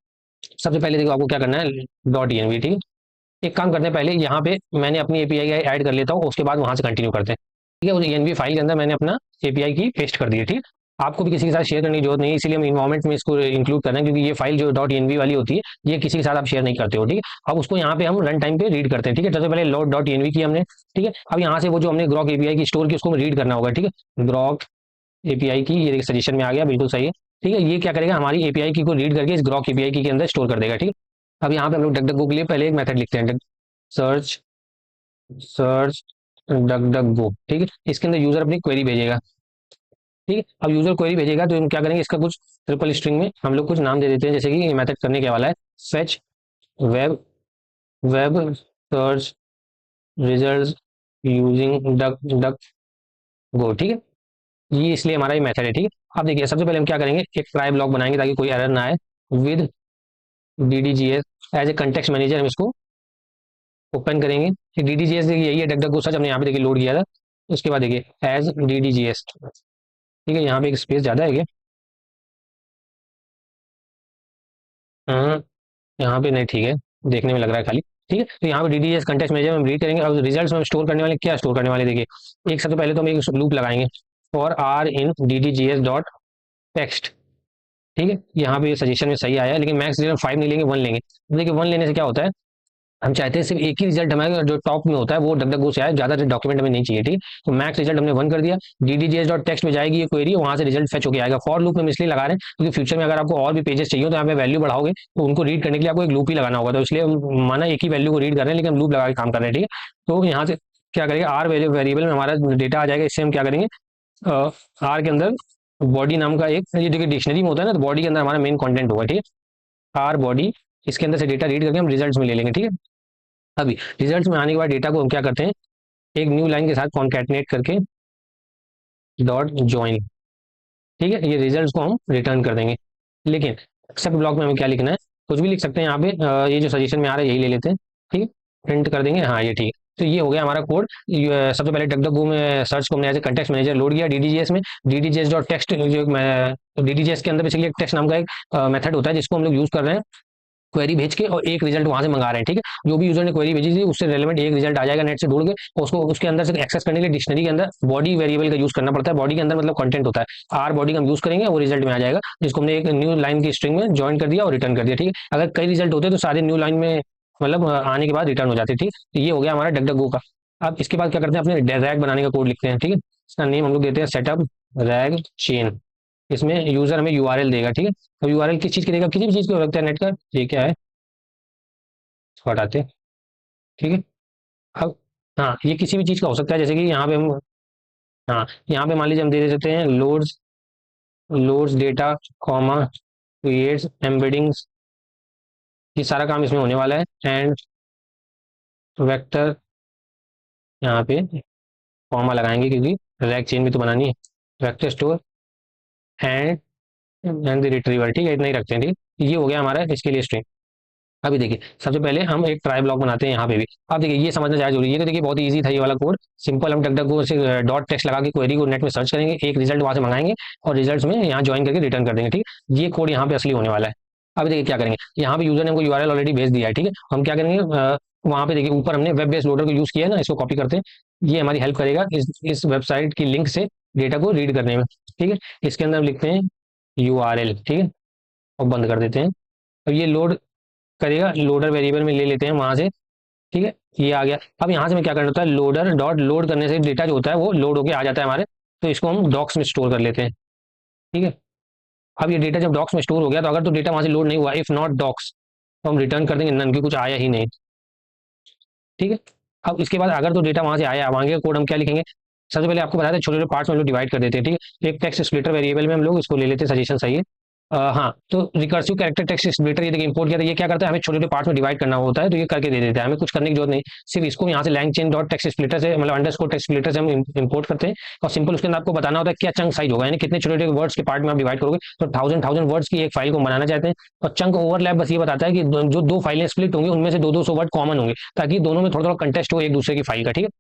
सबसे पहले देखो आपको क्या करना है, डॉट एनवी। ठीक है, एक काम करते हैं, पहले यहाँ पे मैंने अपनी एपीआई ऐड कर लेता हूँ, उसके बाद वहां से कंटिन्यू करते हैं। ठीक है, उस एनवी फाइल के अंदर मैंने अपना एपीआई की पेस्ट कर दी है। ठीक है, आपको भी किसी के साथ शेयर करने की जरूरत नहीं है, इसलिए हम इन्वायरमेंट में इसको इंक्लूड कर रहे हैं, क्योंकि ये फाइल जो डॉट एनवी वाली होती है ये किसी के साथ आप शेयर नहीं करते हो। ठीक है, अब उसको यहाँ पे हम रन टाइम पे रीड करते हैं। ठीक है, सबसे पहले लोड डॉट एनवी की हमने। ठीक है, अब यहाँ से वो जो हमने ग्रॉक एपीआई की स्टोर की उसको रीड करना होगा। ठीक है, ग्रॉक एपीआई की, ये सजेशन में आ गया, बिल्कुल सही है। ठीक है, ये क्या करेगा, हमारी एपीआई की को रीड करके इस ग्रॉक एपीआई की के अंदर स्टोर कर देगा। ठीक है, अब यहाँ पे हम लोग डक डक गो के लिए पहले एक मेथड लिखते हैं, सर्च सर्च डक डक गो। ठीक है, इसके अंदर यूजर अपनी क्वेरी भेजेगा। ठीक है, अब यूजर क्वेरी भेजेगा तो हम क्या करेंगे, इसका कुछ ट्रिपल स्ट्रिंग में हम लोग कुछ नाम दे देते हैं, जैसे कि मेथड करने के वाला है fetch web web search result using DuckDuckGo. ठीक है, ये इसलिए हमारा ये मेथड है। ठीक है, अब देखिए सबसे पहले हम क्या करेंगे, एक ट्राई ब्लॉक बनाएंगे ताकि कोई एरर ना आए, with DDGS as a context manager हम इसको ओपन करेंगे। DDGS देखिए यही है, डक डक गो सर्च हमने यहाँ पे देखिए लोड किया था। उसके बाद देखिए एज DDGS। ठीक है, यहाँ पे एक स्पेस ज़्यादा है क्या, हाँ, यहाँ पे नहीं, ठीक है, देखने में लग रहा है खाली। ठीक है, तो यहाँ पे DDGS कंटेक्स्ट मैनेजर में रीड करेंगे। अब रिजल्ट्स में स्टोर करने वाले क्या स्टोर करने वाले, देखिए एक सबसे पहले तो हम एक लूप लगाएंगे, for R in DDGS dot text. ठीक है, यहाँ पे सजेशन में सही आया है, लेकिन मैक्स रिजल्ट 5 नहीं लेंगे, 1 लेंगे। देखिए 1 लेने से क्या होता है, हम चाहते हैं सिर्फ एक ही रिजल्ट हमारे जो टॉप में होता है वो डक डक गो से आए, ज्यादा डॉक्यूमेंट हमें नहीं चाहिए। ठीक, तो मैक्स रिजल्ट हमने 1 कर दिया। DDGS डॉट टेक्स्ट में जाएगी ये क्वेरी, वहां से रिजल्ट फेच होकर आएगा। फॉर लूप में हम इसलिए लगा रहे हैं क्योंकि फ्यूचर में अगर आपको और भी पेजेस चाहिए तो यहाँ पे वैल्यू बढ़ाओगे तो उनको रीड करने के लिए आपको एक लूप ही लगाना होगा, तो इसलिए हम माना एक ही वैल्यू को रीड कर रहे हैं लेकिन हम लूप लगा के काम कर रहे हैं। ठीक है, तो यहाँ से क्या करेंगे, आर वेरिएबल में हमारा डेटा आ जाएगा। इससे हम क्या करेंगे, आर के अंदर बॉडी नाम का एक, ये देखिए डिक्शनरी में होता है ना, तो बॉडी के अंदर हमारा मेन कंटेंट होगा। ठीक है, आर बॉडी इसके अंदर से डेटा रीड करके हम रिजल्ट्स में ले लेंगे, ठीक है। अभी रिजल्ट्स में आने के बाद डेटा को हम क्या करते हैं, एक न्यू लाइन के साथ कॉन्कैटिनेट करके डॉट ज्वाइन, ठीक है, ये रिजल्ट्स को हम रिटर्न कर देंगे। लेकिन एक्सेप्ट ब्लॉक में हमें क्या लिखना है, कुछ भी लिख सकते हैं यहाँ पे, ये जो सजेशन में आ रहा है यही ले लेते हैं, ठीक है, प्रिंट कर देंगे, हाँ ये ठीक है। तो ये हो गया हमारा कोड। सबसे पहले डक में सर्च को हमने as a context manager load किया डीडीजीएस में, डीडीजीएस डॉट टेक्स्ट, जो डीडीजीएस के अंदर बेसिकली एक टेक्स्ट नाम का एक मेथड होता है जिसको हम लोग यूज कर रहे हैं क्वेरी भेज के, और एक रिजल्ट वहां से मंगा रहे हैं, ठीक है। जो भी यूजर ने क्वेरी भेजी थी उससे रेलेवेंट एक रिजल्ट आ जाएगा नेट से ढूंढ के, और उसको उसके अंदर से एक्सेस करने के लिए डिक्शनरी के अंदर बॉडी वेरिएबल का यूज करना पड़ता है। बॉडी के अंदर मतलब कंटेंट होता है, आर बॉडी का हम यूज करेंगे, वो रिजल्ट में आ जाएगा, जिसको हमने एक न्यू लाइन की स्ट्रिंग में ज्वाइन कर दिया और रिटर्न कर दिया, ठीक है। अगर कई रिजल्ट होते हैं तो सारे न्यू लाइन में मतलब आने के बाद रिटर्न हो जाते हैं, ठीक। तो ये हो गया हमारा डक का। अब इसके बाद क्या करते हैं, अपने रैग बनाने का कोड लिखते हैं, ठीक है। इसका नेम हम लोग देते हैं सेटअप रैग चेन। इसमें यूजर हमें यूआरएल देगा, ठीक है। तो यूआरएल किस चीज की देगा, किसी भी चीज को रखता है नेट का, ये क्या है, इसको हटाते हैं, ठीक है। अब हाँ, ये किसी भी चीज का हो सकता है, जैसे कि यहाँ पे हम, हाँ यहाँ पे मान लीजिए हम दे देते हैं loads, loads data comma creates embeddings, ये सारा काम इसमें होने वाला है। एंड वेक्टर, यहाँ पे कॉमा लगाएंगे क्योंकि रैक चेन भी तो बनानी है, vector store and and the retriever, ठीक है, इतना ही रखते हैं, ठीक है। ये हो गया हमारा इसके लिए स्ट्रिंग। अभी देखिए सबसे पहले हम एक ट्राई ब्लॉक बनाते हैं यहाँ पे भी। अब देखिए ये समझना चाहिए जरूरी है, ये तो देखिए बहुत इजी था ये वाला कोड, सिंपल। हम डक को से डॉट टेक्स्ट लगा के क्वेरी को नेट में सर्च करेंगे, एक रिजल्ट वहां से मंगाएंगे और रिजल्ट्स में यहाँ ज्वाइन करके रिटर्न कर देंगे, ठीक है। ये कोड यहाँ पे असली होने वाला है। अभी देखिए क्या करेंगे, यहाँ पे यूजर ने हमको यूआरएल ऑलरेडी भेज दिया है, ठीक है। हम क्या करेंगे, वहां पे देखिए ऊपर हमने वेब बेस्ड लोडर को यूज किया है ना, इसको कॉपी करते हैं, ये हमारी हेल्प करेगा इस वेबसाइट की लिंक से डेटा को रीड करने में, ठीक है। इसके अंदर हम लिखते हैं यूआरएल, ठीक है, और बंद कर देते हैं। अब ये लोड करेगा, लोडर वेरिएबल में ले लेते हैं वहां से, ठीक है, ये आ गया। अब यहाँ से मैं क्या करना होता है, लोडर डॉट लोड करने से डेटा जो होता है वो लोड होकर आ जाता है हमारे, तो इसको हम डॉक्स में स्टोर कर लेते हैं, ठीक है। अब ये डेटा जब डॉक्स में स्टोर हो गया, तो अगर तो डेटा वहां से लोड नहीं हुआ, इफ नॉट डॉक्स, तो हम रिटर्न कर देंगे नन, की कुछ आया ही नहीं, ठीक है। अब इसके बाद अगर तो डेटा वहां से आया, वहां का कोड हम क्या लिखेंगे, सबसे पहले आपको बताया था छोटे छोटे पार्ट्स में हम लोग डिवाइड कर देते हैं, ठीक है। एक टेक्स्ट स्प्लिटर वेरिएबल में हम लोग इसको ले लेते हैं, सजेशन सही है। हाँ, तो रिकर्सिव कैरेक्टर टेक्स्ट स्प्लिटर ये देखिए इंपोर्ट किया था, ये क्या करता है, हमें छोटे छोटे पार्ट्स में डिवाइड करना होता है, तो ये करके दे देता है, हमें कुछ करने की जरूरत नहीं। सिर्फ इसको यहाँ से LangChain dot text splitter से मतलब अंडरस्कोर टेक्स्ट स्प्लिटर से हम इंपोर्ट करते हैं, और सिंपल उसके अंदर आपको बताना होता है क्या चंक साइज होगा, यानी कितने छोटे छोटे वर्ड्स के पार्ट में आप डिवाइड करोगे। तो थाउजेंड वर्ड्स की एक फाइल को बनाना चाहते हैं, और चंक ओवरलैप बस ये बताता है कि जो दो फाइलें स्प्लिट होंगी उनमें से 200 वर्ड कॉमन होंगे, ताकि दोनों में थोड़ा थोड़ा कंटेस्ट हो एक दूसरे की फाइल का, ठीक है।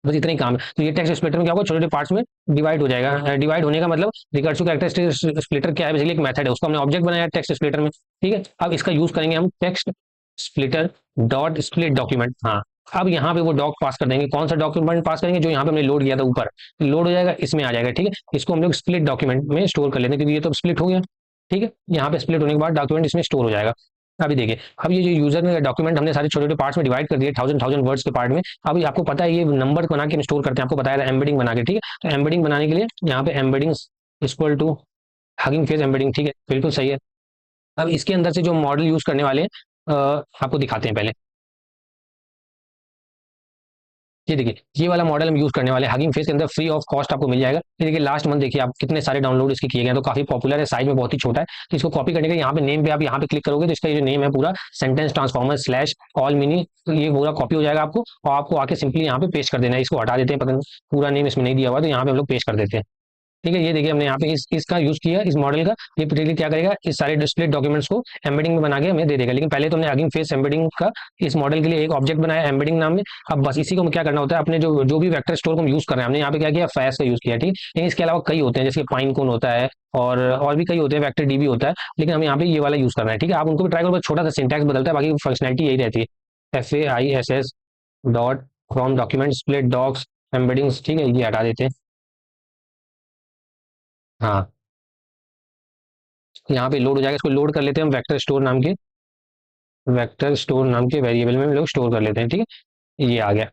बस इतना ही काम है। तो ये टेक्स्ट स्प्लिटर में क्या होगा, छोटे छोटे पार्ट्स में डिवाइड हो जाएगा। डिवाइड होने का मतलब रिकर्सिव कैरेक्टर स्प्लिटर क्या है, बेसिकली एक मेथड है, उसको हमने ऑब्जेक्ट बनाया टेक्स्ट स्प्लिटर में, ठीक है। अब इसका यूज करेंगे हम text splitter dot split document, हाँ। अब यहाँ पे वो डॉक पास कर देंगे, कौन सा डॉक्यूमेंट पास करेंगे, जो यहाँ पे हमने लोड किया था ऊपर, लोड हो जाएगा, इसमें आ जाएगा, ठीक है। इसको हम लोग स्प्लिट डॉक्यूमेंट में स्टोर कर लेते हैं, क्योंकि ये तो स्प्लिट हो गया, ठीक है। यहाँ पे स्प्लिट होने के बाद डॉक्यूमेंट इसमें स्टोर हो जाएगा। अभी देखिए, अब ये जो यूजर ने डॉक्यूमेंट हमने सारे छोटे छोटे पार्ट्स में डिवाइड कर दिए, थाउजेंड वर्ड्स के पार्ट में। अभी आपको पता है ये नंबर बना के स्टोर करते हैं, आपको बताया था एम्बेडिंग बना के, ठीक है। तो एम्बेडिंग बनाने के लिए यहाँ पे embedding equal to Hugging Face embedding, ठीक है, बिल्कुल सही है। अब इसके अंदर से जो मॉडल यूज करने वाले हैं, आपको दिखाते हैं पहले। ये देखिए ये वाला मॉडल हम यूज करने वाले हैं, हगिंग फेस के अंदर फ्री ऑफ कॉस्ट आपको मिल जाएगा। ये देखिए लास्ट मंथ देखिए आप कितने सारे डाउनलोड इसके किए गए हैं, तो काफी पॉपुलर है, साइज में बहुत ही छोटा है। तो इसको कॉपी करने के यहाँ पे नेम पे आप यहाँ पे क्लिक करोगे, तो इसका ये जो नेम है पूरा sentence transformer slash all mini, तो ये पूरा कॉपी हो जाएगा आपको, और आपको आके सिंपली यहाँ पे पेस्ट कर देना है। इसको हटा देते हैं, पता पूरा नेम इसमें नहीं दिया हुआ, तो यहाँ पे हम लोग पेस्ट कर देते हैं, ठीक है। ये देखिए हमने यहाँ पे इसका यूज किया, इस मॉडल का। ये पर्टिकुलरली क्या करेगा, इस सारे डिस्प्ले डॉक्यूमेंट्स को एम्बेडिंग में बना के हमें दे देगा। लेकिन पहले तो हमने हगिंग फेस एम्बेडिंग का इस मॉडल के लिए एक ऑब्जेक्ट बनाया एम्बेडिंग नाम में। अब बस इसी को क्या करना होता है, अपने जो भी वेक्टर स्टोर को हम यूज कर रहे हैं, हमने यहाँ पे क्या किया, फैस का यूज किया, ठीक है। लेकिन इसके अलावा कई होते हैं, जैसे पाइन कोन होता है, और भी कई होते हैं, वेक्टर डीबी होता है, लेकिन हम यहाँ पे ये वाला यूज कर रहे हैं, ठीक है। आप उनको भी ट्राई करो, बस छोटा सा सिंटैक्स बदलता है, बाकी फंक्शनलिटी यही रहती है। FAISS dot from document split docs embeddings, ठीक है, ये हटा देते हैं। हाँ, यहाँ पे लोड हो जाएगा, इसको लोड कर लेते हैं हम वेक्टर स्टोर नाम के वेरिएबल में हम लोग स्टोर कर लेते हैं, ठीक है। ये आ गया।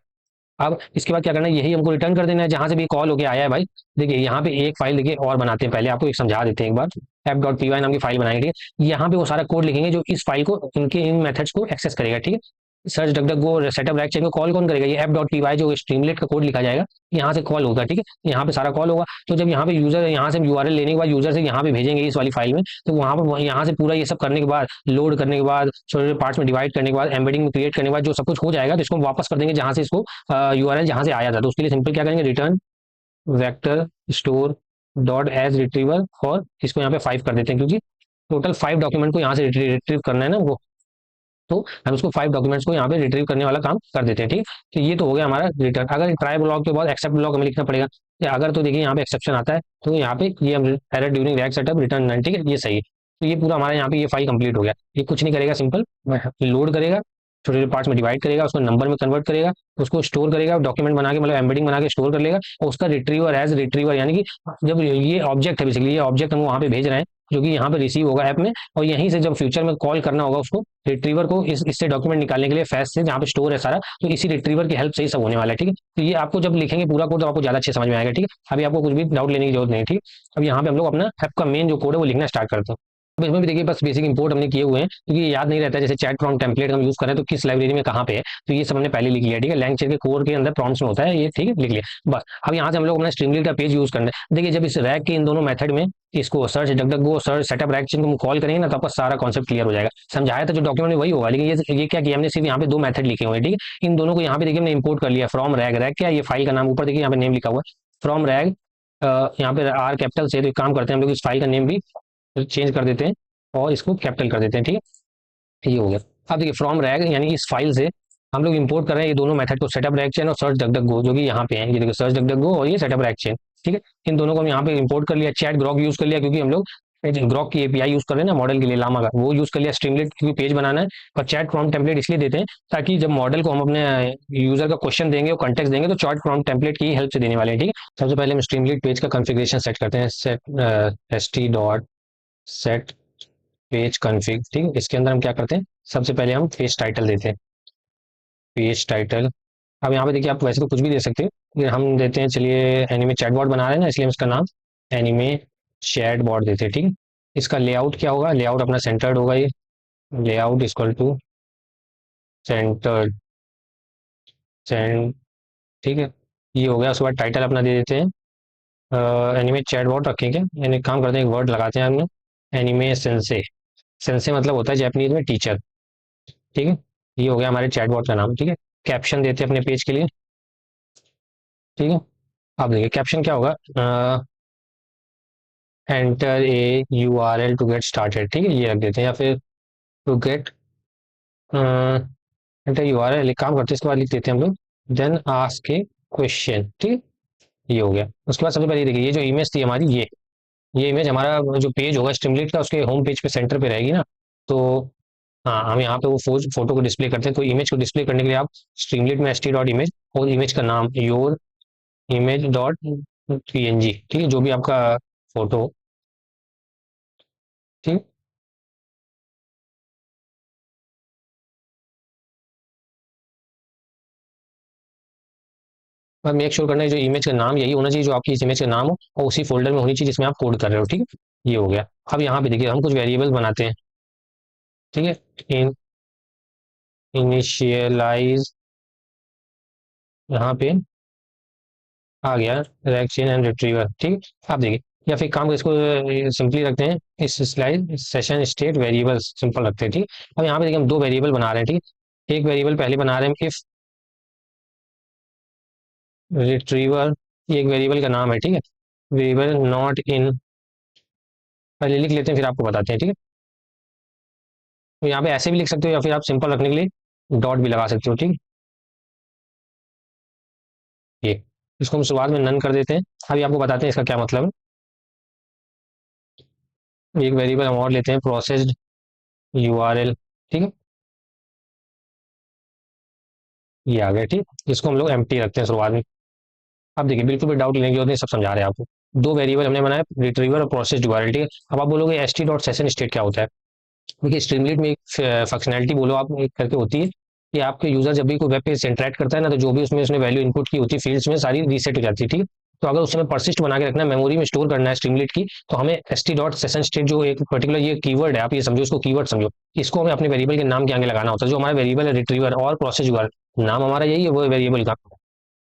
अब इसके बाद क्या करना है, यही हमको रिटर्न कर देना है जहां से भी कॉल होके आया है भाई। देखिए यहाँ पे एक फाइल देखिए और बनाते हैं, पहले आपको एक समझा देते हैं एक बार। app.py नाम की फाइल बनाएंगे, ठीक है। यहाँ पे वो सारा कोड लिखेंगे जो इस फाइल को इनके इन मेथड्स को एक्सेस करेगा, ठीक है। सर्च डक डक गो सेटअप रैक चेन को कॉल कौन करेगा? ये ऐप डॉट पी जो स्ट्रीमलेट का कोड लिखा जाएगा, यहाँ से कॉल होगा, ठीक है, यहाँ पे सारा कॉल होगा। तो जब यहाँ पे यूजर यहाँ से यूआरएल लेने के बाद यूजर से यहाँ पे भेजेंगे इस वाली फाइल में, तो वहाँ पर यहाँ से पूरा ये सब करने के बाद, लोड करने के बाद, छोटे पार्ट्स में डिवाइड करने के बाद, एम्बेडिंग में क्रिएट करने के बाद जो सब कुछ हो जाएगा, तो इसको वापस कर देंगे जहाँ से इसको यूआरएल जहाँ से आया था। तो उसके लिए सिंपल क्या करेंगे, return vector store dot as retriever, और इसको यहाँ पे 5 कर देते हैं, क्योंकि टोटल 5 डॉक्यूमेंट को यहाँ से रिट्रीव करना है ना वो, तो हम उसको 5 डॉक्यूमेंट्स को यहाँ पे रिट्रीव करने वाला काम कर देते हैं, ठीक। तो ये तो हो गया हमारा रिटर्न। अगर ट्राई ब्लॉक के बाद एक्सेप्ट ब्लॉक हमें लिखना पड़ेगा, या अगर तो देखिए यहाँ पे एक्सेप्शन आता है, तो यहाँ पे ये हम error during RAG setup return none, ठीक है, ये सही है। तो ये पूरा हमारा यहाँ पे ये फाइल कंप्लीट हो गया। ये कुछ नहीं करेगा, सिंपल लोड करेगा, छोटे छोटे पार्ट्स में डिवाइड करेगा, उसको नंबर में कन्वर्ट करेगा, उसको स्टोर करेगा, डॉक्यूमेंट बना के मतलब एम्बेडिंग बना के स्टोर कर लेगा, और उसका रिट्रीवर एज रिट्रीवर, यानी कि जब ये ऑब्जेक्ट है, बेसिकली ये ऑब्जेक्ट हम वहाँ पे भेज रहे हैं, जो कि यहाँ पे रिसीव होगा ऐप में, और यहीं से जब फ्यूचर में कॉल करना होगा उसको रिट्रीवर को इससे डॉक्यूमेंट निकालने के लिए फैस से, जहाँ पे स्टोर है सारा, तो इसी रिट्रीवर की हेल्प से ही सब होने वाला है, ठीक है। तो ये आपको जब लिखेंगे पूरा कोड तो आपको ज्यादा अच्छे समझ में आएगा, ठीक है। अभी आपको कुछ भी डाउट लेने की जरूरत नहीं है, ठीक है। अब यहाँ पे हम लोग अपना ऐप का मेन जो कोड है वो लिखना स्टार्ट करते हैं। अब इसमें भी देखिए बस बेसिक इंपोर्ट हमने किए हुए हैं, क्योंकि ये याद नहीं रहता है, जैसे चैट प्रॉम्प्ट टेम्पलेट हम यूज करें तो किस लाइब्रेरी में कहाँ पे है, तो ये सब हमने पहले लिख लिया, ठीक है। लैंगचेन के कोर के अंदर प्रॉम्प्ट्स में होता है ये, ठीक है, लिख लिया बस। अब यहाँ से हम लोग अपना स्ट्रीमलीट का पेज यूज करना है। देखिए जब इस रैक के इन दोनों मेथड में इसको search duck duck go search setup rack chain को कॉल करेंगे ना, तो आपका सारा कॉन्सेप्ट क्लियर हो जाएगा। समझाया था जो डॉक्यूमेंट में वही होगा, लेकिन ये क्या किया हमने, सिर्फ यहाँ पे 2 मेथड लिखे हुए हैं, ठीक है। इन दोनों को यहाँ पे देखिए हमने इंपोर्ट कर लिया फ्रॉम रैग। रैग क्या, ये फाइल का नाम, ऊपर देखिए यहाँ पे नेम लिखा हुआ है फ्रॉम रैग, यहाँ पे आर कैपिटल से। तो एक काम करते हैं हम लोग इस फाइल का नेम भी चेंज कर देते हैं और इसको कैपिटल कर देते हैं, ठीक है, ये हो गया। अब देखिए फ्रॉम रैग यानी इस फाइल से हम लोग इंपोर्ट कर रहे हैं ये दोनों मेथड को, सेटअप रैक चेन और सर्च डक डक गो, जो कि यहाँ पे है, ये देखो सर्च डक डक गो और ये सेटअप रैक चेन, ठीक है। इन दोनों को हम यहाँ पे इंपोर्ट कर लिया। चैट ग्रॉक यूज कर लिया, क्योंकि हम लोग ग्रॉक की एपीआई यूज कर रहे हैं ना मॉडल के लिए, लामा का, वो यूज कर लिया। स्ट्रीमलेट क्योंकि पेज बनाना है, और चैट प्रॉम्प्ट टेम्पलेट इसलिए देते हैं ताकि जब मॉडल को हम अपने यूजर का क्वेश्चन देंगे और कंटेक्ट देंगे, तो चैट प्रॉम्प्ट टेम्पलेट की हेल्प से देने वाले हैं, ठीक है। सबसे पहले हम स्ट्रीमलेट पेज का कॉन्फ़िगरेशन सेट करते हैं, set st dot set page config, ठीक है। इसके अंदर हम क्या करते हैं, सबसे पहले हम पेज टाइटल देते हैं, पेज टाइटल। अब यहाँ पे देखिए आप वैसे तो कुछ भी दे सकते हैं, ये हम देते हैं, चलिए एनिमे चैटबॉट बना रहे हैं ना, इसलिए हम इसका नाम एनिमे चैटबॉट देते हैं, ठीक है। इसका लेआउट क्या होगा, लेआउट अपना सेंटर्ड होगा, ये layout equal to centred cent, ठीक है, ये हो गया। उसके बाद टाइटल अपना दे देते हैं एनिमे चैटबॉट रखेंगे, यानी काम करते हैं, एक वर्ड लगाते हैं हमने, एनिमे सेंसे। सेंसे मतलब होता है जापानीज में टीचर, ठीक है। ये हो गया हमारे चैटबॉट का नाम, ठीक है। कैप्शन देते हैं अपने पेज के लिए, ठीक है। अब देखिए कैप्शन क्या होगा, enter a U R L to get started, ठीक है, ये रख देते हैं, या फिर to get enter U R L, काम करते हैं, इसके बाद लिख देते हैं हम लोग देन आस्क ए क्वेश्चन, ठीक है, ये हो गया। उसके बाद सबसे पहले देखिए ये जो इमेज थी हमारी, ये इमेज हमारा जो पेज होगा स्ट्रीमलीट का, उसके होम पेज पे सेंटर पे रहेगी ना, तो हाँ हम यहाँ पे वो फोटो को डिस्प्ले करते हैं। तो इमेज को डिस्प्ले करने के लिए आप स्ट्रीमलीट में st डॉट इमेज और इमेज का नाम योर इमेज डॉट png, ठीक है, जो भी आपका फोटो, ठीक। और मेक श्योर करना है जो इमेज का नाम यही होना चाहिए जो आपकी इस इमेज का नाम हो, और उसी फोल्डर में होनी चाहिए जिसमें आप कोड कर रहे हो, ठीक है, ये हो गया। अब यहाँ पे देखिए हम कुछ वेरिएबल बनाते हैं, ठीक है, इन इनिशियलाइज, यहाँ पे आ गया रैक चेन एंड रिट्रीवर, ठीक है। आप देखिए, या फिर काम इसको सिंपली रखते हैं, इस slide session state variable simple रखते हैं, ठीक। अब यहाँ पे देखिए हम 2 वेरिएबल बना रहे हैं, ठीक। एक वेरिएबल पहले बना रहे हैं इफ रिट्रीवर, ये एक वेरिएबल का नाम है, ठीक है। वेरिएबल नॉट इन, पहले लिख लेते हैं फिर आपको बताते हैं, ठीक है। तो यहाँ पे ऐसे भी लिख सकते हो, या फिर आप सिंपल रखने के लिए डॉट भी लगा सकते हो, ठीक। ये इसको हम शुरुआत में नन कर देते हैं। अभी आपको बताते हैं इसका क्या मतलब है। एक वेरिएबल हम और लेते हैं प्रोसेस्ड यूआरएल, ठीक है, ये आ गया, ठीक। इसको हम लोग एम्प्टी रखते हैं शुरुआत में। अब देखिए बिल्कुल भी डाउट लेने की जरूरत नहीं, सब समझा रहे हैं आपको। 2 वेरिएबल हमने बनाया, रिट्रीवर और प्रोसेस्ड यूआरएल, ठीक है। अब आप बोलोगे st डॉट सेशन स्टेट क्या होता है। देखिए स्ट्रीमलीट में एक फंक्शनैलिटी बोलो आप एक करके होती है कि आपके यूजर जब भी कोई वेब पेज से इंटरेक्ट करता है ना, तो जो भी उसमें उसने वैल्यू इनपुट की होती है फील्ड्स में सारी रीसेट हो जाती है, ठीक है। तो अगर उसमें परसिस्ट बना के रखना है, मेमोरी में स्टोर करना है स्ट्रीमलेट की, तो हमें st.session स्टेट जो एक पर्टिकुलर ये कीवर्ड है, आप ये समझो, इसको कीवर्ड समझो, इसको हमें अपने वेरिएबल के नाम के आगे लगाना होता है। जो हमारा वेरिएबल है रिट्रीवर और प्रोसेस नाम हमारा यही है, वो वेरिएबल का,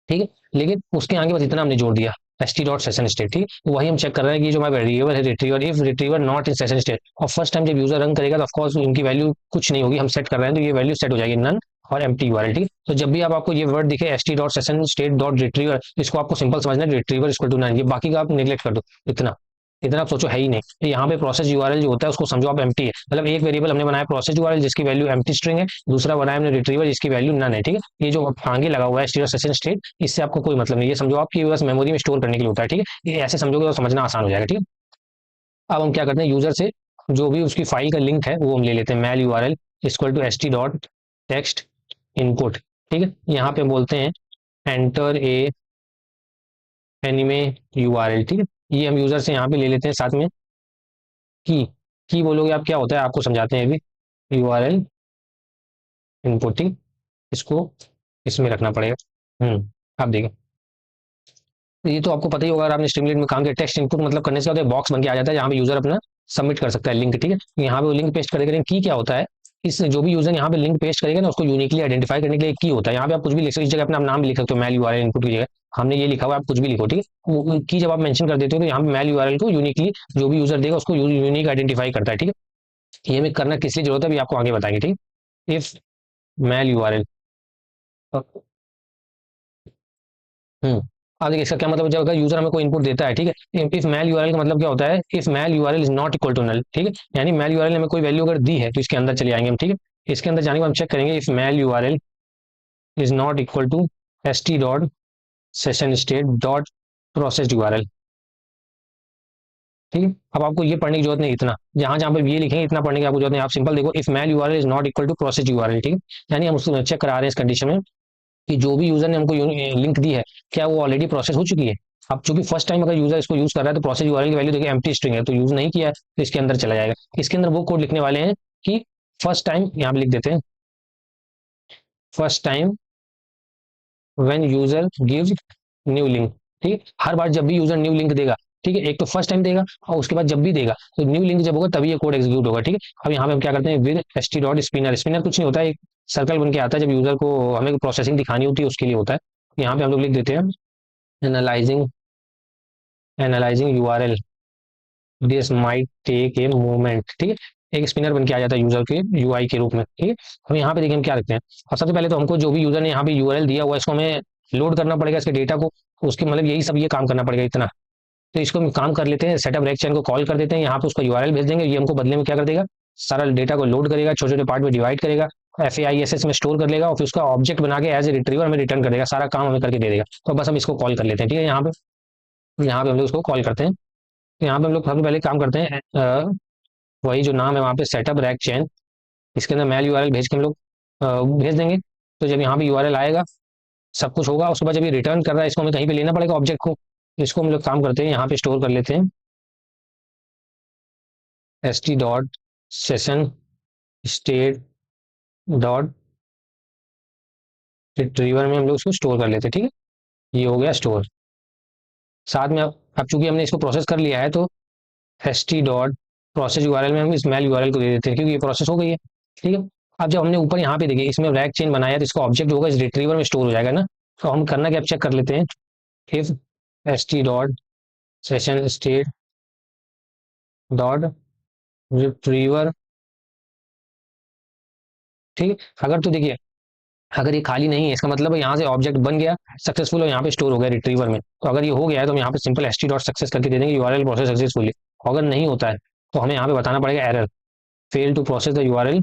ठीक है। लेकिन उसके आगे बस इतना हमने जोड़ दिया, st.session स्टेट, ठीक है। वही हम चेक कर रहे हैं कि जो हमारा वेरिएबल है retriever, if retriever not in session state, और फर्स्ट टाइम जब यूजर रन करेगा तो ऑफकोर्स इनकी वैल्यू कुछ नहीं होगी, हम सेट कर रहे हैं तो ये वैल्यू सेट हो जाएगी नन और एम्प्टी यूआरएल, ठीक है। तो जब भी आपको ये वर्ड दिखे st.session स्टेट डॉट रिट्रीवर, इसको आपको सिंपल समझना है, रिट्रीवर इक्वल टू नन, ये बाकी का आप निगलेक्ट कर दो, इतना इतना आप सोचो है ही नहीं। तो यहाँ पे प्रोसेस यूआरएल जो होता है उसको समझो आप एम्प्टी है, मतलब एक वेरिएबल हमने बनाया प्रोसेस यूआरएल जिसकी वैल्यू एम्प्टी स्ट्रिंग है, दूसरा बनाया हमने रिट्रीवर जिसकी वैल्यू नन है, ठीक है। ये जो आगे लगा हुआ है st.session स्टेट, इससे आपको कोई मतलब नहीं, ये समझो आपकी बस मेमोरी में स्टोर करने के लिए होता है, ठीक है। ये ऐसे समझोगे तो समझना आसान हो जाएगा, ठीक है। अब हम क्या करते हैं, यूजर से जो भी उसकी फाइल का लिंक है वो हम ले लेते हैं, mail URL equal to st.text input, ठीक है। यहाँ पे बोलते हैं एंटर ए एनिमे यूआरएल, ठीक है। ये हम यूजर से यहाँ पे ले लेते हैं, साथ में की बोलोगे आप, क्या होता है आपको समझाते हैं अभी, यूआरएल इनपुट, ठीक, इसको इसमें रखना पड़ेगा। आप देखिए, तो ये तो आपको पता ही होगा, अगर आपने स्ट्रीमलीट में काम किया, टेक्स्ट इनपुट मतलब करने से होता है बॉक्स बन के आ जाता है जहाँ पे यूजर अपना सबमिट कर सकता है लिंक, ठीक है। यहाँ पे वो लिंक पेस्ट करेगा, की क्या होता है, इस जो भी यूजर यहाँ पे लिंक पेस्ट करेगा ना, उसको यूनिकली आइडेंटिफाई करने के लिए की होता है। यहाँ पे आप कुछ भी लिख सकते हो, इस जगह अपना नाम लिख सकते हो, मेल यूआरएल इनपुट की जगह हमने ये लिखा हुआ, आप कुछ भी लिखो, ठीक है। वो की जब आप मेंशन कर देते हो तो यहाँ पे मेल यूआरएल को यूनिकली जो भी यूजर देगा उसको यूनिक आइडेंटिफाई करता है, ठीक है। ये हमें करना किस लिए जरूरत है अभी आपको आगे बताएंगे, ठीक है। इफ मेल यूआरएल, हम्म अब देखिए इसका क्या मतलब, जब अगर यूजर हमें कोई इनपुट देता है, ठीक है, इफ मेल यूआरएल का मतलब क्या होता है, if mail URL is not equal to null, ठीक है। यानी मेल यूआरएल ने हमें कोई वैल्यू अगर दी है तो इसके अंदर चले जाएंगे हम, ठीक है। इसके अंदर जाने के बाद हम चेक करेंगे, if mail URL is not equal to st.session state dot process URL, ठीक है। अब आपको ये पढ़ने की जरूरत नहीं, इतना जहां जहां पे ये लिखेंगे इतना पढ़ने की आपको जरूरत नहीं, आप सिंपल देखो, if mail URL is not equal to process URL, ठीक है। यानी हम उसको चेक करा रहे हैं इस कंडीशन में कि जो भी यूजर ने हमको लिंक दी है, क्या वो ऑलरेडी प्रोसेस हो चुकी है। अब चूंकि फर्स्ट टाइम अगर यूजर इसको यूज कर रहा है तो प्रोसेस यूआरएल की वैल्यू देखिए एम्प्टी स्ट्रिंग है, तो यूज नहीं किया है तो इसके अंदर चला जाएगा। इसके अंदर वो कोड लिखने वाले हैं कि फर्स्ट टाइम, यहाँ पे लिख देते हैं, first time when user gives new link, ठीक है। हर बार जब भी यूजर न्यू लिंक देगा, ठीक है, एक तो फर्स्ट टाइम देगा और उसके बाद जब भी देगा तो न्यू लिंक जब होगा तभी ये कोड एग्जीक्यूट होगा, ठीक है। अब यहाँ पे हम क्या करते हैं, विद st.spinner, स्पिनर कुछ नहीं होता है, एक सर्कल बन के आता है जब यूजर को हमें प्रोसेसिंग दिखानी होती है उसके लिए होता है। यहाँ पे हम लोग लिख देते हैं analysing analysing URL, this might take a moment, ठीक है। एक स्पिनर बन के आ जाता है यूजर के यूआई के रूप में, ठीक है। हम यहाँ पे देखिए हम क्या रखते हैं, और सबसे पहले तो हमको जो भी यूजर ने यहाँ पे यूआरएल दिया हुआ है इसको हमें लोड करना पड़ेगा, इसके डेटा को, उसके मतलब यही सब ये काम करना पड़ेगा इतना। तो इसको हम काम कर लेते हैं, सेटअप रेक चैन को कॉल कर देते हैं, यहाँ पे उसका यूआरएल भेज देंगे, ये हमको बदले में क्या कर देगा, सारा डेटा को लोड करेगा, छोटे छोटे पार्ट में डिवाइड करेगा, FAISS में स्टोर कर लेगा और फिर उसका ऑब्जेक्ट बना के एज ए रिट्रीवर हमें रिटर्न कर देगा, सारा काम हमें करके दे देगा। तो बस हम इसको कॉल कर लेते हैं, ठीक है। यहाँ पे हम लोग उसको कॉल करते हैं, तो यहाँ पे हम लोग सबसे पहले काम करते हैं, वही जो नाम है वहाँ पे सेटअप रैक चैन, इसके अंदर मेल यूआरएल भेज के हम लोग भेज देंगे। तो जब यहाँ पे यूआरएल आएगा, सब कुछ होगा, उसके बाद जब ये रिटर्न कर रहा है इसको हमें कहीं पे लेना पड़ेगा ऑब्जेक्ट को, इसको हम लोग काम करते हैं यहाँ पे स्टोर कर लेते हैं st.session स्टेट डॉट रिट्रीवर में हम लोग उसको स्टोर कर लेते हैं, ठीक है। ये हो गया स्टोर। साथ में अब चूंकि हमने इसको प्रोसेस कर लिया है तो st.process यूआरएल में हम इस मेल यूआरएल को दे देते हैं क्योंकि ये प्रोसेस हो गई है, ठीक है। अब जब हमने ऊपर यहाँ पे देखिए इसमें रैक चेन बनाया तो इसका ऑब्जेक्ट होगा इस रिट्रीवर में स्टोर हो जाएगा ना। तो हम करना क्या, चेक कर लेते हैं, if st.session state dot retriever, ठीक है। अगर तो देखिए अगर ये खाली नहीं है इसका मतलब यहाँ से ऑब्जेक्ट बन गया सक्सेसफुल और यहाँ पे स्टोर हो गया रिट्रीवर में। तो अगर ये हो गया है तो हम यहाँ पे सिंपल st.सक्सेस करके दे देंगे यूआरएल प्रोसेस सक्सेसफुली। अगर नहीं होता है तो हमें यहाँ पे बताना पड़ेगा error, fail to process the URL,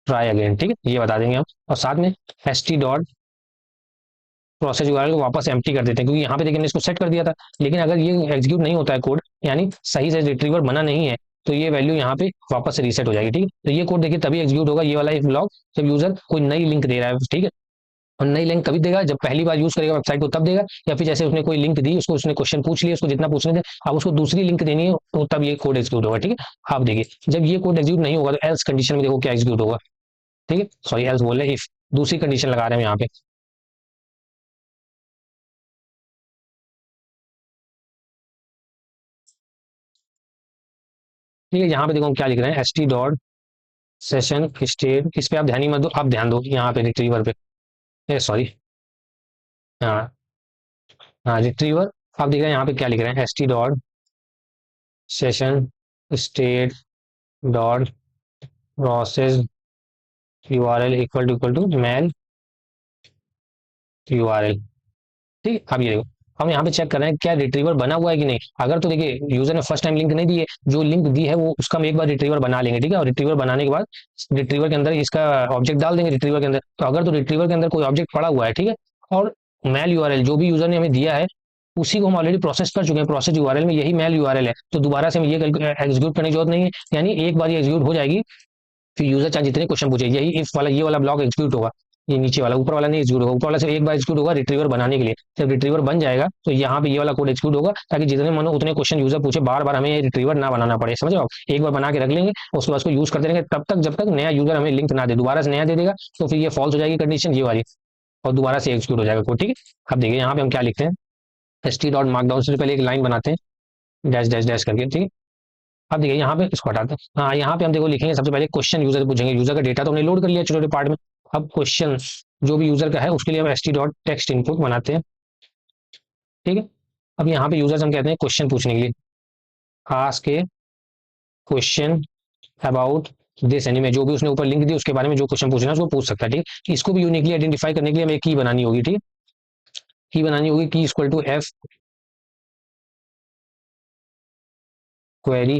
try again, ठीक है, ये बता देंगे हम। और साथ में st.process यूआरएल को वापस एम्प्टी कर देते हैं क्योंकि यहाँ पे देखिए हमने इसको सेट कर दिया था, लेकिन अगर ये एग्जीक्यूट नहीं होता है कोड, यानी सही से रिट्रीवर बना नहीं है, तो ये वैल्यू यहाँ पे वापस से रीसेट हो जाएगी, ठीक है। तो ये कोड देखिए तभी एग्जीक्यूट होगा ये वाला इफ ब्लॉक जब यूजर कोई नई लिंक दे रहा है, ठीक है। और नई लिंक कभी देगा, जब पहली बार यूज करेगा वेबसाइट को तब देगा, या फिर जैसे उसने कोई लिंक दी उसको उसने क्वेश्चन पूछ लिया, उसको जितना पूछने थे अब उसको दूसरी लिंक देनी है तो तब ये कोड एग्जीक्यूट होगा, ठीक है। आप देखिए जब ये कोड एग्जीक्यूट नहीं होगा तो एल्स कंडीशन में देखो क्या एग्जीक्यूट होगा, ठीक है, सॉरी एल्स बोल रहे इफ, दूसरी कंडीशन लगा रहे हैं यहाँ पे। ठीक है, यहाँ पे देखो हम क्या लिख रहे हैं, S T dot session state, इस पे आप ध्यान ही मत दो, आप ध्यान दो यहाँ पे रिट्रीवर पे, सॉरी, हाँ हाँ रिट्रीवर। आप देख रहे हैं यहाँ पे क्या लिख रहे हैं, S T dot session state dot process URL equal to mail URL. ठीक है, अब ये देखो, हम यहाँ पे चेक कर रहे हैं क्या रिट्रीवर बना हुआ है कि नहीं। अगर तो देखिए यूजर ने फर्स्ट टाइम लिंक नहीं दी है, जो लिंक दी है वो उसका हम एक बार रिट्रीवर बना लेंगे, ठीक है, और रिट्रीवर बनाने के बाद रिट्रीवर के अंदर इसका ऑब्जेक्ट डाल देंगे रिट्रीवर के अंदर। तो अगर तो रिट्रीवर के अंदर कोई ऑब्जेक्ट पड़ा हुआ है, ठीक है, और मेल यूआरएल जो भी यूजर ने हमें दिया है उसी को हम ऑलरेडी प्रोसेस कर चुके हैं, प्रोसेस यूआरएल में यही मेल यूआरएल है, तो दोबारा से हम ये एग्जीक्यूट करने की जरूरत नहीं है, यानी एक बार ये एग्जीक्यूट हो जाएगी, फिर यूजर चाहे जितने क्वेश्चन पूछे यही इफ वाला ये वाला ब्लॉक एग्जीक्यूट होगा, ये नीचे वाला, ऊपर वाला नहीं एग्जीक्यूट होगा, ऊपर वाला सिर्फ एक बार एग्जीक्यूट होगा रिट्रीवर बनाने के लिए। जब रिट्रीवर बन जाएगा तो यहाँ पे ये वाला कोड एग्जीक्यूट होगा, ताकि जितने मन हो उतने क्वेश्चन यूजर पूछे, बार बार हमें ये रिट्रीवर ना बनाना पड़े, समझ आप, एक बार बना के रख लेंगे, उसके बाद उसको यूज करते रहेंगे तब तक जब तक नया यूजर हमें लिंक ना दे, दोबारा से नया दे देगा तो फिर ये फॉल्स हो जाएगी कंडीशन ये वाली, और दोबारा से एग्जीक्यूट हो जाएगा कोड, ठीक है। अब देखिए यहाँ पे हम क्या लिखते हैं, एस टी डॉट मार्कडाउन से पहले एक लाइन बनाते हैं डैश डैश डैश करके, ठीक है। अब देखिए यहाँ पे इसको हटाते हैं, हाँ यहाँ पे हम देखो लिखेंगे सबसे पहले क्वेश्चन यूजर से पूछेंगे, यूजर का डेटा तो हमने लोड कर लिया छोटे छोटे पार्ट में, अब क्वेश्चन जो भी यूजर का है उसके लिए हम S T dot text input बनाते हैं, ठीक है। अब यहाँ पे यूजर से हम कहते हैं क्वेश्चन पूछने के लिए, ask A question about this anime, जो भी उसने ऊपर लिंक दी उसके बारे में जो क्वेश्चन पूछना है उसको पूछ सकता है, ठीक है। इसको भी यूनिकली आइडेंटिफाई करने के लिए हमें की बनानी होगी, ठीक है, की बनानी होगी, key equal to F query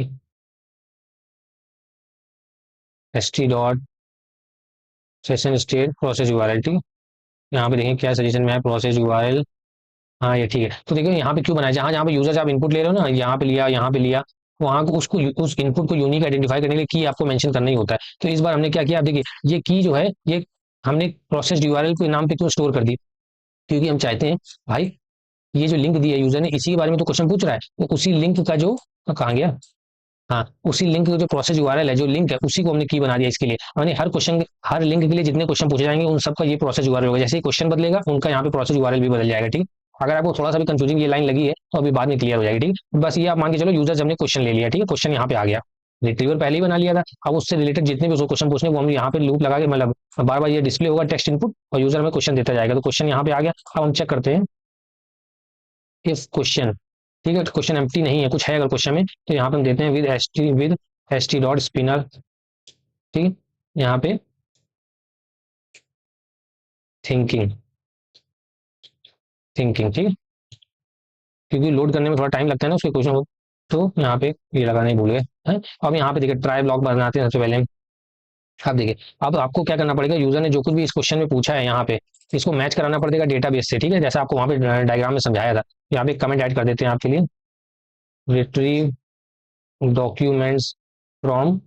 S T dot session state process URL, ठीक है। यहाँ पे देखें क्या सजेशन में है, प्रोसेस यूआरएल, हाँ ये ठीक है। तो देखो यहाँ पे क्यों बनाया, जहाँ जहाँ पे यूजर से आप इनपुट ले रहे हो ना, यहाँ पे लिया यहाँ पे लिया, वहाँ को उसको उस इनपुट को यूनिक आइडेंटिफाई करने के लिए की आपको मेंशन करना ही होता है। तो इस बार हमने क्या किया, आप देखिए ये की जो है ये हमने प्रोसेस यूआरएल के नाम पे क्यों स्टोर कर दी, क्योंकि हम चाहते हैं भाई ये जो लिंक दी है यूजर ने इसी के बारे में तो क्वेश्चन पूछ रहा है, तो उसी लिंक का जो कहाँ गया, हाँ उसी लिंक का जो प्रोसेस यूआरएल है जो लिंक है उसी को हमने की बना दिया इसके लिए, यानी हर क्वेश्चन हर लिंक के लिए जितने क्वेश्चन पूछे जाएंगे उन सबका ये प्रोसेस यूआरएल होगा, जैसे ही क्वेश्चन बदलेगा उनका यहाँ पे प्रोसेस यूआरएल भी बदल जाएगा, ठीक। अगर आपको थोड़ा सा भी कंफ्यूजिंग ये लाइन लगी है तो अभी बाद में क्लियर हो जाएगी, ठीक। बस ये आप मान के चलो यूजर हमने क्वेश्चन ले लिया, ठीक है, क्वेश्चन यहाँ पे आ गया, रिट्रीवर पहले ही बना लिया था, अब उससे रिलेटेड जितने भी उसको क्वेश्चन पूछने वो हम यहाँ पे लूप लगा के मतलब बार बार ये डिस्प्ले होगा टेक्स्ट इनपुट और यूजर हमें क्वेश्चन देता जाएगा, तो क्वेश्चन यहाँ पे आ गया। अब हम चेक करते हैं इफ क्वेश्चन, ठीक है, तो क्वेश्चन एम्प्टी नहीं है, कुछ है अगर क्वेश्चन में तो यहाँ पे हम देते हैं with S T dot spinner, ठीक है, यहाँ पे थिंकिंग थिंकिंग, ठीक है, क्योंकि लोड करने में थोड़ा टाइम लगता है ना उसके क्वेश्चन को, तो यहाँ पे ये लगाना ही भूल गए हैं। अब यहाँ पे देखिए ट्राई ब्लॉक बनाते हैं सबसे पहले हम। अब देखिए अब आपको क्या करना पड़ेगा, यूजर ने जो कुछ भी इस क्वेश्चन में पूछा है यहाँ पे इसको मैच कराना पड़ेगा डेटाबेस से, ठीक है, जैसा आपको वहाँ पे डायग्राम में समझाया था। यहाँ पे कमेंट ऐड कर देते हैं आपके लिए, रिट्रीव डॉक्यूमेंट्स फ्रॉम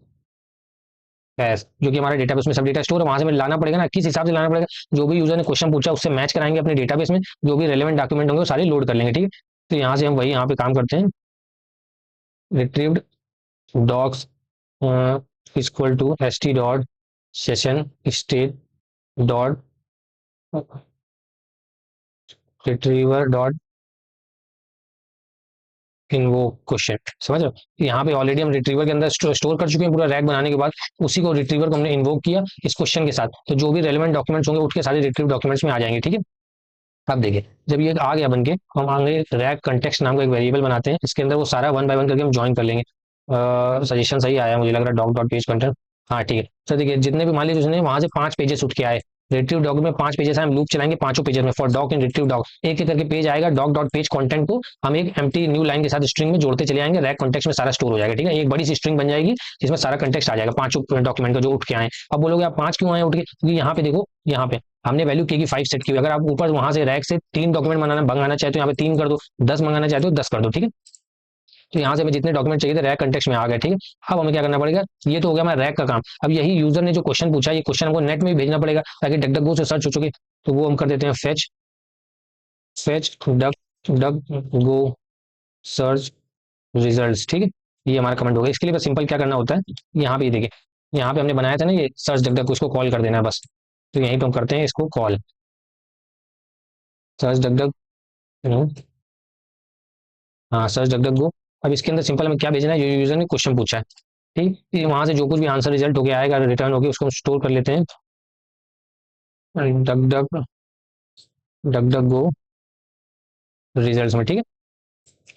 एस, जो कि हमारे डेटाबेस में सब डेटा स्टोर है, वहां से हमें लाना पड़ेगा ना, किस हिसाब से लाना पड़ेगा, जो भी यूजर ने क्वेश्चन पूछा उससे मैच कराएंगे अपने डेटाबेस में, जो भी रेलेवेंट डॉक्यूमेंट होंगे वो सारे लोड कर लेंगे, ठीक है। तो यहाँ से हम वही यहाँ पे काम करते हैं, retrieved docs equal to S T dot session state dot retriever dot invoke question, समझ रहे हो, यहाँ पे ऑलरेडी हम रिट्रीवर के अंदर स्टोर कर चुके हैं पूरा रैक बनाने के बाद, उसी को रिट्रीवर को हमने इन्वोक किया इस क्वेश्चन के साथ, तो जो भी रेलेवेंट डॉक्यूमेंट्स होंगे उठ के सारे रिट्रीव डॉक्यूमेंट्स में आ जाएंगे, ठीक है। अब देखिए जब ये आ गया बन के, हम आगे रैक कंटेक्स्ट नाम का एक वेरिएबल बनाते हैं, इसके अंदर वो सारा वन बाय वन करके हम ज्वाइन कर लेंगे। सजेशन सही आया मुझे लग रहा है, डॉक डॉट पेज कंटेंट, हाँ ठीक है। तो देखिए जितने भी मान लीजिए उसने वहां से 5 पेजेस उठ के आए, रिट्रीव डॉक में 5 पेजेस है, हम लूप चलाएंगे पांचों पेजेस में for doc in retrieve doc, एक एक करके पेज आएगा, डॉक डॉट पेज कंटेंट को हम एक एम्प्टी न्यू लाइन के साथ स्ट्रिंग में जोड़ते चले आएंगे, रैक कॉन्टेक्स्ट में सारा स्टोर हो जाएगा, ठीक है, एक बड़ी सी स्ट्रिंग बन जाएगी जिसमें सारा कंटेक्स्ट आ जाएगा पांचों डॉक्यूमेंट का जो उठ के आए। अब बोलोगे आप 5 क्यों आए उठ के, क्योंकि यहाँ पे देखो यहाँ पे हमने वैल्यू के की 5 सेट की हुई, अगर आप ऊपर वहां से रैक से 3 डॉक्यूमेंट मंगाना चाहते हो यहाँ पे 3 कर दो, 10 मंगाना चाहते हो 10 कर दो, ठीक है। तो यहाँ से हमें जितने डॉक्यूमेंट चाहिए थे रैक कंटेक्स्ट में आ गए, ठीक है। अब हमें क्या करना पड़ेगा, ये तो हो गया हमारा रैक का काम। अब यही यूजर ने जो क्वेश्चन पूछा ये क्वेश्चन हमको नेट में भी भेजना पड़ेगा ताकि डक डक गो से सर्च हो चुके, तो वो हम कर देते हैं fetch fetch duck duck go search results, ठीक है, ये हमारा कमेंट होगा। इसके लिए बस सिंपल क्या करना होता है, यहाँ पे ये देखिए यहाँ पे हमने बनाया था ना ये सर्च डक डक, उसको कॉल कर देना है बस, तो यहीं पे हम करते हैं इसको कॉल सर्च डक डक, हाँ सर्च डक डक गो। अब इसके अंदर सिंपल हमें क्या भेजना है, जो यूजर ने क्वेश्चन पूछा है, ठीक, वहां से जो कुछ भी आंसर रिजल्ट होके आएगा, रिटर्न होके, उसको हम स्टोर कर लेते हैं डक डक डक डक गो रिजल्ट्स में। ठीक है,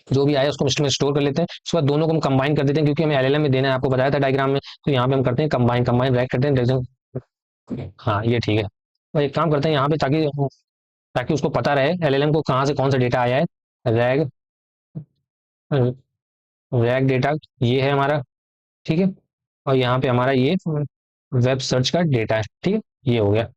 जो भी आया उसको लिस्ट में स्टोर कर लेते हैं। उसके बाद दोनों को हम कंबाइन कर देते हैं, क्योंकि हमें एलएलएम में देना है, आपको बताया था डायग्राम में। तो यहाँ पे हम करते हैं कंबाइन, कंबाइन रैक करते हैं। हाँ ये ठीक है। तो एक काम करते हैं यहाँ पे, ताकि ताकि उसको पता रहे एलएलएम को कहाँ से कौन सा डेटा आया है। रैग रैग डेटा ये है हमारा, ठीक है। और यहाँ पे हमारा ये वेब सर्च का डेटा है, ठीक है। ये हो गया।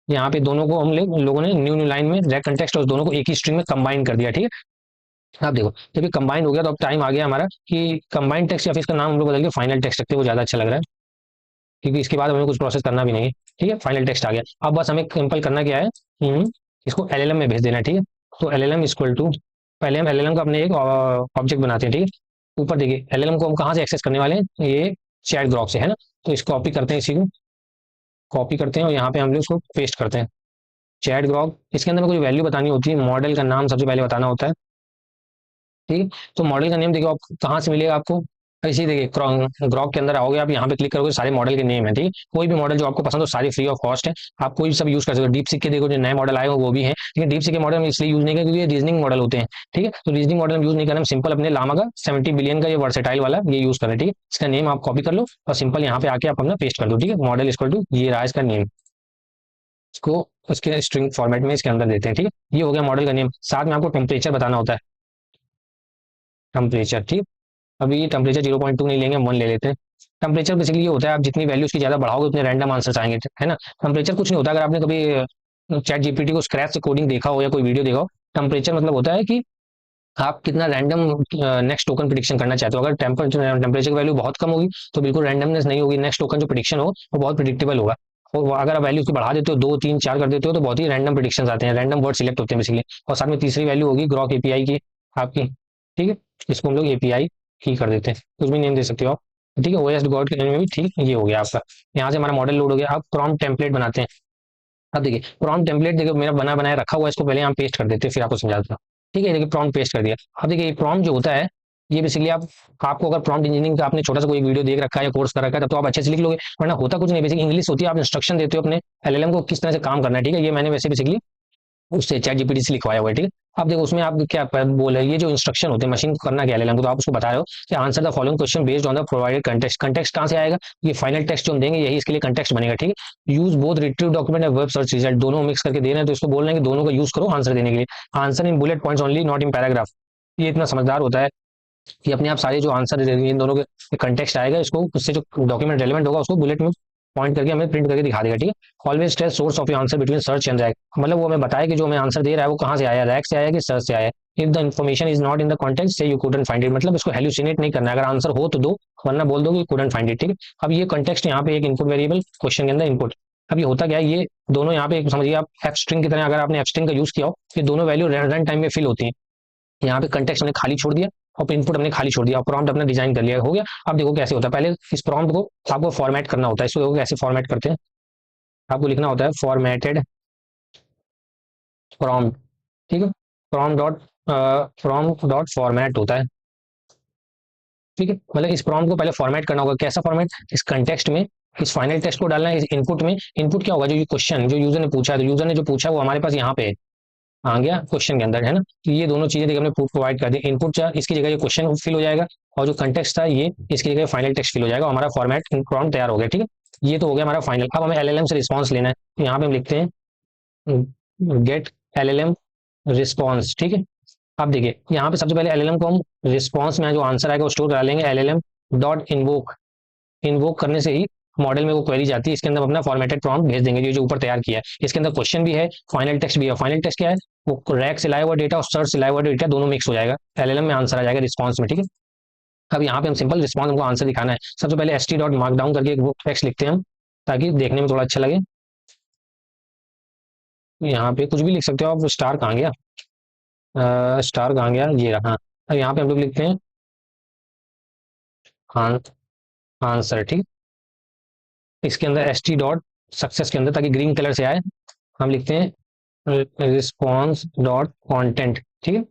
यहाँ पे दोनों को हम लोगों ने न्यू न्यू लाइन में रैग कंटेक्स्ट और दोनों को एक ही स्ट्रिंग में कंबाइन कर दिया, ठीक है। आप देखो, जब ये कंबाइन हो गया तो अब टाइम आ गया हमारा कि कंबाइंड टेक्स्ट, या फिर इसका नाम हम लोग बदल के फाइनल टेक्स्ट रखते हैं, वो ज्यादा अच्छा लग रहा है, क्योंकि इसके बाद हमें कुछ प्रोसेस करना भी नहीं है। ठीक है, फाइनल टेक्स्ट आ गया। अब बस हमें सिंपल करना क्या है, इसको एलएलएम में भेज देना है, ठीक है। तो एलएलएम इक्वल टू, पहले हम एलएलएम का अपने एक ऑब्जेक्ट बनाते हैं, ठीक है। ऊपर देखिए, एलएलएम को हम कहाँ से एक्सेस करने वाले हैं, ये चैट ग्रॉक से, है ना। तो इसको कॉपी करते हैं, इसी को कॉपी करते हैं और यहाँ पे हम लोग इसको पेस्ट करते हैं। चैट ग्रॉक, इसके अंदर में कोई वैल्यू बतानी होती है, मॉडल का नाम सबसे पहले बताना होता है, ठीक है। तो मॉडल का नेम देखो आप कहाँ से मिलेगा आपको, ऐसे ही देखिए ग्रॉक के अंदर आओगे आप, यहाँ पे क्लिक करोगे, सारे मॉडल के नेम है, ठीक है। कोई भी मॉडल जो आपको पसंद हो, सारी फ्री ऑफ कॉस्ट है, आप कोई भी सब यूज कर सकते हो। डीप सीक के देखो जो नए मॉडल आए हो वो भी है, लेकिन डीप सीक के मॉडल हम इसलिए यूज नहीं करें क्योंकि ये रीजनिंग मॉडल होते हैं, ठीक है। तो रीजनिंग मॉडल हम यूज नहीं करें, हम सिंपल अपने लामा का 70 बिलियन का ये वर्सेटाइल वाला ये यूज करें, ठीक है। इसका नेम आप कॉपी कर लो और सिंपल यहाँ पे आके आप अपना पेस्ट कर दो, ठीक है। मॉडल इक्वल टू ये रहा इसका नेम, इसको उसके स्ट्रिंग फॉर्मेट में इसके अंदर देते हैं, ठीक है। ये हो गया मॉडल का नेम। साथ में आपको टेम्परेचर बताना होता है, टेम्परेचर, ठीक। अभी ये टेम्परेचर 0.2 नहीं लेंगे, हम 1 ले लेते हैं। टेम्परेचर बेसिकली ये होता है, आप जितनी वैल्यू उसकी ज्यादा बढ़ाओगे उतने रैंडम आंसर आएंगे, है ना। टेम्परेचर कुछ नहीं होता, अगर आपने कभी चैट जीपीटी को स्क्रैच से कोडिंग देखा हो या कोई वीडियो देखा हो, टेम्परेचर मतलब होता है कि आप कितना रैंडम नेक्स्ट टोकन प्रिडिक्शन करना चाहते हो। अगर टेम्परेचर की वैल्यू बहुत कम होगी तो बिल्कुल रैंडमनेस नहीं होगी, नेक्स्ट टोकन जो प्रिडिक्शन हो वो बहुत प्रिडिक्टेबल होगा। और अगर आप वैल्यू की बढ़ा देते हो, 2 3 4 कर देते हो, तो बहुत ही रैंडम प्रिडिक्शन आते हैं, रैंडम वर्ड सिलेक्ट होते हैं बेसिकली। और साथ में तीसरी वैल्यू होगी ग्रॉक एपीआई की आपकी, ठीक है। इसको हम लोग एपीआई ही कर देते हैं, कुछ भी नेम दे सकते हो आप, ठीक है। ओएस गॉड के नेम में भी, ठीक, ये हो गया आपका। यहाँ से हमारा मॉडल लोड हो गया। अब प्रॉम्प्ट टेम्पलेट बनाते हैं। अब देखिए प्रॉम्प्ट टेम्पलेट, देखिए मेरा बना बनाया रखा हुआ है, इसको पहले यहाँ पेस्ट कर देते हैं, फिर आपको समझाता हूँ, ठीक है। देखिए प्रॉम्प्ट पेस्ट कर दिया। अब देखिए ये प्रॉम्प्ट जो होता है, ये बेसिकली आप, आपको अगर प्रॉम्प्ट इंजीनियरिंग का आपने छोटा सा कोई वीडियो देख रखा है या कोर्स कर रखा है, तब तो आप अच्छे से लिख लोगे, वरना होता कुछ नहीं। बेसिक इंग्लिश होती है, आप इंस्ट्रक्शन देते हो अपने एलएलएम को किस तरह से काम करना है, ठीक है। ये मैंने वैसे बेसिकली उससे चैट जीपीटी से लिखवाया हुआ है, ठीक है। अब देखो उसमें आप क्या बोल रहे हैं, ये जो इंस्ट्रक्शन होते हैं मशीन को करना क्या एलएलएम को, तो आप उसको बता रहे हो कि answer the following question based on the provided context. Context कहाँ से आएगा, ये फाइनल टेक्स्ट जो हम देंगे यही इसके लिए कंटेक्स्ट बनेगा, ठीक है। यूज बोथ रिट्रीव डॉक्यूमेंट और वेब सर्च रिजल्ट, दोनों मिक्स करके दे रहे हैं, तो इसको बोल रहे हैं कि दोनों का यूज करो आंसर देने के लिए। Answer in bullet points only, not in paragraph. ये इतना समझदार होता है कि अपने आप सारे जो आंसर इन दोनों के कंटेक्स्ट आएगा, इसको उससे जो डॉक्यूमेंट रेलेवेंट होगा उसको बुलेट में पॉइंट करके हमें प्रिंट करके दिखा देगा, ठीक है। Always tell source of your answer between search and RAG, मतलब वो हमें बताया कि जो हमें आंसर दे रहा है वो कहाँ से आया, रैक से आया कि सर्च से आया। If the information is not in the context से यू कुडंट फाइंड इट, मतलब इसको हेलुसिनेट नहीं करना है, अगर आंसर हो तो दो, वरना बोल दो कि कुडंट फाइंड इट, ठीक है। अब ये कंटेक्स्ट यहाँ पे एक इनपुट वेरिएबल क्वेश्चन के अंदर इनपुट। अब ये होता क्या है, ये दोनों यहाँ पे समझिए आप एफ स्ट्रिंग की तरह, अगर आपने एफ स्ट्रिंग का यूज किया हो, ये दोनों वैल्यू रन टाइम में फिल होती है। यहाँ पे कंटेक्स्ट हमने खाली छोड़ दिया और इनपुट हमने खाली छोड़ दिया और प्रॉम्प्ट अपने डिजाइन कर लिया, हो गया। अब देखो कैसे होता है, पहले इस प्रॉम्प्ट को आपको फॉर्मेट करना होता है। इसको देखो कैसे फॉर्मेट करते हैं, आपको लिखना होता है फॉर्मेटेड प्रॉम्प्ट, ठीक है। प्रॉम्प्ट डॉट फॉर्मेट होता है, ठीक है। मतलब इस प्रॉम्प्ट को पहले फॉर्मेट करना होगा। कैसा फॉर्मेट, इस कंटेक्स्ट में इस फाइनल टेक्स्ट को डालना है, इस इनपुट में। इनपुट क्या होगा, जो ये क्वेश्चन जो यूजर ने पूछा है, तो यूजर ने जो पूछा वो हमारे पास यहाँ पे आ गया क्वेश्चन के अंदर, है ना। तो ये दोनों चीजें देखिए हमने प्रोवाइड कर दी। इनपुट इसकी जगह ये क्वेश्चन फिल हो जाएगा, और जो कंटेक्स्ट था ये इसकी जगह फाइनल टेक्स्ट फिल हो जाएगा, हमारा फॉर्मेट प्रॉम्प्ट तैयार हो गया, ठीक है। ये तो हो गया हमारा फाइनल। अब हमें एलएलएम से रिस्पॉन्स लेना है, तो यहाँ पे हम लिखते हैं गेट एलएलएम रिस्पॉन्स, ठीक है। अब देखिए यहाँ पे सबसे पहले एलएलएम को हम रिस्पॉन्स में जो आंसर आएगा वो स्टोर करा लेंगे। एलएलएम डॉट इन्वोक, इन्वोक करने से ही मॉडल में वो क्वेरी जाती है, इसके अंदर अपना फॉर्मेटेड प्रॉम्प्ट भेज देंगे, जो ऊपर तैयार किया है। इसके अंदर क्वेश्चन भी है, फाइनल टेक्स्ट भी है। फाइनल टेक्स्ट क्या है, वो रैक से लाया हुआ डेटा और सर्च से लाया हुआ डेटा दोनों मिक्स हो जाएगा, एलएलएम में आंसर आ जाएगा रिस्पॉन्स में, ठीक है। अब यहाँ पे हम सिंपल रिस्पॉन्स हमको आंसर दिखाना है। सबसे पहले st डॉट मार्कडाउन करके एक वो टेक्स्ट लिखते हैं हम, ताकि देखने में थोड़ा अच्छा लगे। यहाँ पे कुछ भी लिख सकते हो आप। स्टार कहाँ गया, स्टार कहाँ गया, ये रहा। अब यहाँ पे हम लोग लिखते हैं आंसर, ठीक। इसके अंदर st डॉट सक्सेस के अंदर, ताकि ग्रीन कलर से आए, हम लिखते हैं रिस्पॉन्स डॉट कॉन्टेंट, ठीक है।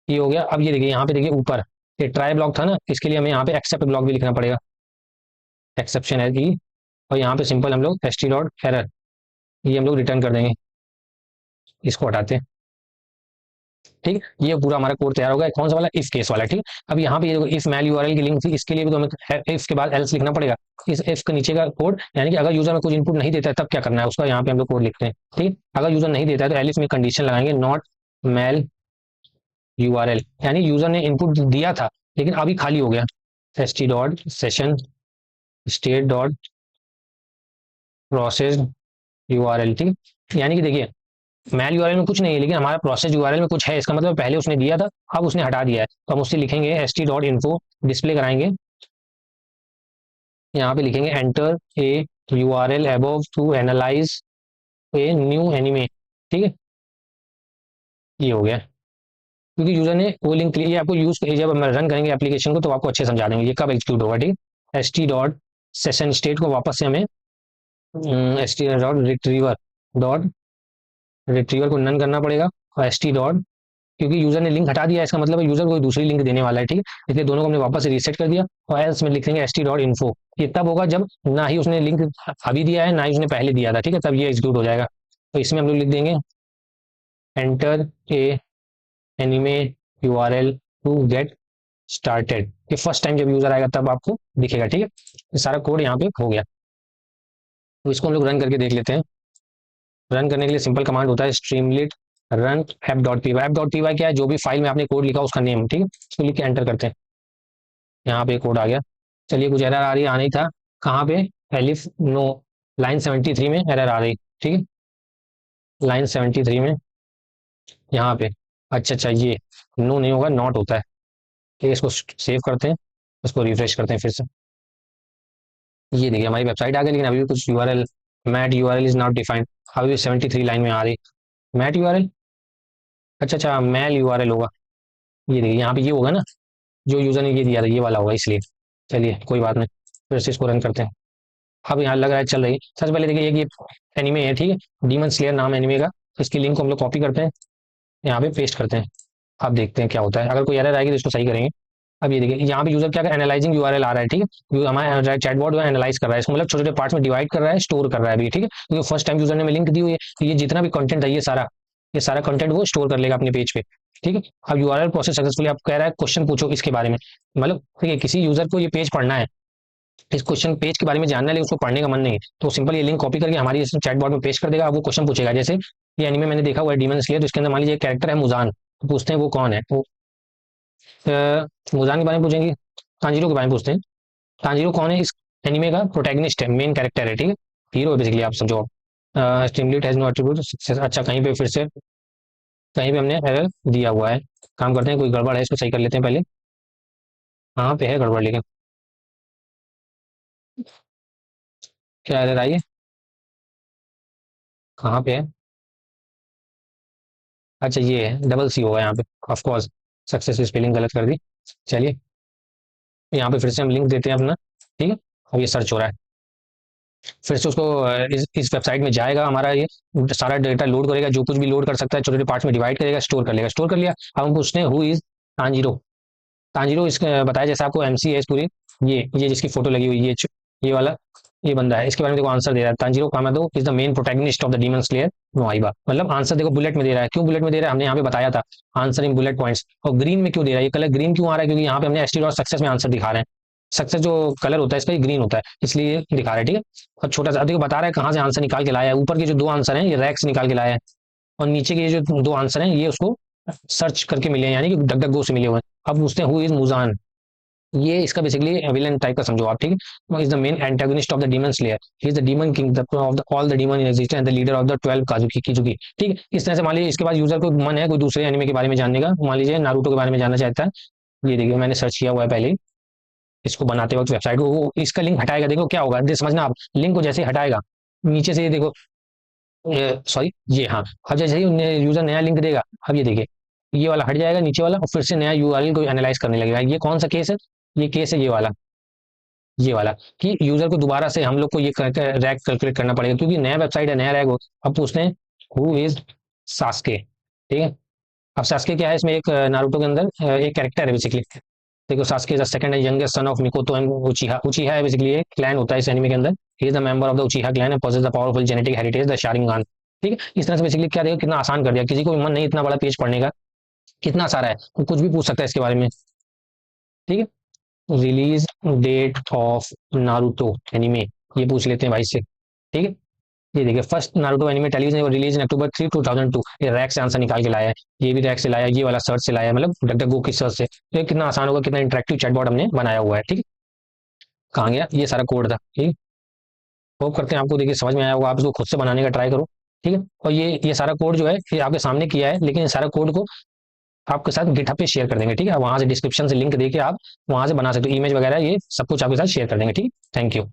ये हो गया। अब ये देखिए यहाँ पे देखिए ऊपर ये ट्राई ब्लॉक था ना, इसके लिए हमें यहाँ पे एक्सेप्ट ब्लॉक भी लिखना पड़ेगा, एक्सेप्शन है की। और यहाँ पे सिंपल हम लोग st डॉट एरर ये हम लोग रिटर्न कर देंगे, इसको हटाते हैं। ठीक है, ये पूरा हमारा कोड तैयार होगा, कौन सा वाला, इफ केस वाला। ठीक है, अब यहाँ पे ये इफ मैल यूआरएल की लिंक थी, इसके लिए भी तो हमें इफ के बाद एल्स लिखना पड़ेगा। इस इफ के नीचे का कोड, यानी कि अगर यूजर में कुछ इनपुट नहीं देता है तब क्या करना है उसका, यहाँ पे हम लोग कोड लिखते हैं। ठीक है, अगर यूजर नहीं देता है तो एलिफ में कंडीशन लगाएंगे, नॉट मैल यूआरएल, यानी यूजर ने इनपुट दिया था लेकिन अभी खाली हो गया, st dot session state dot process URL. ठीक, यानी कि देखिए मैल यूआरएल में कुछ नहीं है लेकिन हमारा प्रोसेस यूआरएल में कुछ है, इसका मतलब पहले उसने दिया था अब उसने हटा दिया है, तो हम उससे लिखेंगे st डॉट इन्फो, डिस्प्ले कराएंगे, यहाँ पे लिखेंगे enter a URL above to analyse a new anime. ठीक है, ये हो गया, क्योंकि यूजर ने वो लिंक ये आपको यूज जब हम रन करेंगे एप्लीकेशन को तो आपको अच्छे समझा देंगे ये कब एग्जीक्यूट होगा। ठीक है, st डॉट सेशन स्टेट को वापस से हमें st डॉट रिट्रीवर को नन करना पड़ेगा, और st डॉट, क्योंकि यूजर ने लिंक हटा दिया इसका मतलब है यूजर कोई दूसरी लिंक देने वाला है। ठीक है, इसलिए दोनों को हमने वापस से रीसेट कर दिया, और एल्स में लिख देंगे st डॉट इन्फो। ये तब होगा जब ना ही उसने लिंक अभी दिया है ना ही उसने पहले दिया था। ठीक है, तब ये एग्जीक्यूट हो जाएगा। तो इसमें हम लोग लिख देंगे enter a anime URL to get started, ये फर्स्ट टाइम जब यूजर आएगा तब आपको दिखेगा। ठीक है, ये सारा कोड यहाँ पे हो गया। तो इसको हम लोग रन करके देख लेते हैं। रन करने के लिए सिंपल कमांड होता है Streamlit run app dot P Y. App dot P Y क्या है, जो भी फाइल में आपने कोड लिखा उसका नेम। ठीक है, इसको लिख के एंटर करते हैं, यहाँ पे कोड आ गया। चलिए कुछ एरर आ रही, आना ही था, कहाँ पे, एलिफ नो, लाइन 73 में एरर आ रही। ठीक है, लाइन 73 में यहाँ पे, अच्छा अच्छा ये नो नहीं होगा, नॉट होता है। ठीक है, इसको सेव करते हैं, इसको रिफ्रेश करते हैं फिर से, ये देखिए हमारी वेबसाइट आ गई, लेकिन अभी भी कुछ URL, mat URL is not defined, अभी भी 73 लाइन में आ रही मैट यूआरएल। अच्छा अच्छा मेल यूआरएल होगा, ये देखिए यहाँ पे ये होगा ना, जो यूजर ने ये दिया था ये वाला होगा, इसलिए चलिए कोई बात नहीं, फिर से इसको रन करते हैं। अब यहाँ लग रहा है चल रही। सबसे पहले देखिए ये एनिमे है, ठीक है, डीमन स्लेयर नाम एनिमे का, तो इसकी लिंक को हम लोग कॉपी करते हैं, यहाँ पे पेस्ट करते हैं। अब देखते हैं क्या होता है, अगर कोई एरर आएगी तो इसको सही करेंगे। अब ये देखिए यहाँ पे यूजर क्या कर, एनालाइजिंग यूआरएल आ रहा है। ठीक है, हमारा चैटबॉट एनालाइज कर रहा है इसको, मतलब छोटे छोटे पार्ट्स में डिवाइड कर रहा है, स्टोर कर रहा है अभी। ठीक है, क्योंकि फर्स्ट टाइम यूजर ने लिंक दी हुई है, तो ये जितना भी कंटेंट है ये सारा कंटेंट वो स्टोर कर लेगा अपने पेज पे। ठीक है, अब यूआरएल प्रोसेस सक्सेसफुली, आप कह रहा है क्वेश्चन पूछो इसके बारे में, मतलब ठीक है किसी यूजर को ये पेज पढ़ना है, इस क्वेश्चन पेज के बारे में जानना है लेकिन उसको पढ़ने का मन नहीं है, तो सिंपल ये लिंक कॉपी करके हमारी चैटबॉट में पेस्ट कर देगा। अब वो क्वेश्चन पूछेगा, जैसे ये एनीमे मैंने देखा हुआ है डीमन स्लेयर, तो इसके अंदर मान लीजिए कैरेक्टर है मुजान, तो पूछते हैं वो कौन है, तो मुजान के बारे में पूछेंगे, तांजीरो के बारे में पूछते हैं, तांजीरो कौन है, इस एनीमे का प्रोटैगनिस्ट है, मेन कैरेक्टर है। ठीक है, हीरो है बेसिकली, आप समझो। Stimulate has no attribute success, अच्छा कहीं पे फिर से कहीं पे हमने एरर दिया हुआ है, काम करते हैं कोई गड़बड़ है इसको सही कर लेते हैं पहले, कहाँ पे है गड़बड़, लेकिन क्या एरर आई है, कहाँ पे है, अच्छा ये है डबल सी होगा यहाँ पे, ऑफ कोर्स सक्सेस स्पेलिंग गलत कर दी। चलिए यहाँ पे फिर से हम लिंक देते हैं अपना। ठीक है, अब ये सर्च हो रहा है, फिर से उसको इस वेबसाइट में जाएगा, हमारा ये सारा डेटा लोड करेगा, जो कुछ भी लोड कर सकता है छोटे छोटे पार्ट्स में डिवाइड करेगा, स्टोर कर लेगा, स्टोर कर लिया। अब हम पूछते हैं हु इज तांजीरो, तांजीरो इसका बताया जैसे आपको एमसी है इस पूरी, ये जिसकी फोटो लगी हुई ये वाला ये बंदा है, इसके बारे में देखो आंसर दे रहा है, Tanjiro Kamado is the main protagonist of the Demon Slayer no Yaiba, मतलब आंसर देखो बुलेट में दे रहा है, क्यों बुलेट में दे रहा है हमने यहाँ पे बताया था, आंसर इन बुलेट पॉइंट्स। और ग्रीन में क्यों दे रहा है, ये कलर ग्रीन क्यों आ रहा है, क्योंकि यहाँ पे हमने एसटी और सक्सेस में आंसर दिखा रहे हैं, सक्सेस जो कलर होता है इसका ये ग्रीन होता है, इसलिए दिखा रहा है। ठीक है, और छोटा सा देखो बता रहा है कहाँ से आंसर निकाल के लाया है, ऊपर के जो दो आंसर हैं ये रैक से निकाल के लाया है, और नीचे के जो दो आंसर हैं ये उसको सर्च करके मिले हैं, यानी कि डक डक गो से मिले हुए हैं। अब पूछते हैं हु इज मुजान, ये इसका बेसिकली विलन टाइप का समझो आप। ठीक है, is the main antagonist of the Demon Slayer, he is the demon king of the all the demon in existence and the leader of the 12 काजुकी किजुकी। ठीक है, इस तरह से मान लीजिए इसके बाद यूजर को मन है कोई दूसरे एनिमे के बारे में जानने का, मान लीजिए नारुतो के बारे में जानना चाहता है, ये देखिए मैंने सर्च किया हुआ है पहले इसको बनाते वक्त वेबसाइट को, वो इसका लिंक हटाएगा, देखो क्या होगा, समझना आप, लिंक को जैसे हटाएगा नीचे से ये देखो, सॉरी ये हाँ, अब जैसे ही यूजर नया लिंक देगा, अब ये देखिए ये वाला हट जाएगा नीचे वाला, और फिर से नया यूआरएल को एनालाइज करने लगेगा। ये कौन सा केस है, ये केस है ये वाला कि यूजर को दोबारा से हम लोग को ये रैक कैलकुलेट करना पड़ेगा, क्योंकि नया वेबसाइट है नया रैक हो। अब पूछते हैं हु इज सास्के। ठीक है, अब सास्के क्या है, इसमें एक नारुतो के अंदर एक कैरेक्टर है बेसिकली, देखो Sasuke is the second and youngest son of Mikoto and Uchiha. Uchiha है बेसिकली एक क्लैन होता है इस एनिमे के अंदर। He is the member of the Uchiha clan and possesses the powerful genetic heritage the Sharingan. ठीक है, इस तरह से बेसिकली क्या देखो कितना आसान कर दिया, किसी को भी मन नहीं इतना बड़ा पेज पढ़ने का, कितना सारा है, तो कुछ भी पूछ सकता है इसके बारे में। ठीक है, release date of Naruto anime, ये पूछ लेते हैं भाई से। ठीक है, ये देखिए first Naruto anime television release in October 3 2002। ये रैक से आंसर निकाल के लाया है, ये भी रैक से लाया है, ये वाला सर्च से लाया है, मतलब डक गो की सर्च से। तो ये कितना आसान होगा, कितना इंटरेक्टिव चैटबॉट हमने बनाया हुआ है। ठीक है, कहाँ गया, ये सारा कोड था। ठीक है, होप करते हैं आपको देखिए समझ में आया होगा, आप इसको खुद से बनाने का ट्राई करो। ठीक है, और ये सारा कोड जो है ये आपके सामने किया है, लेकिन ये सारा कोड को आपके साथ गिटहब पे शेयर कर देंगे। ठीक है, वहां से डिस्क्रिप्शन से लिंक देके आप वहां से बना सकते हो, इमेज वगैरह ये सब कुछ आपके साथ शेयर कर देंगे। ठीक है, थैंक यू।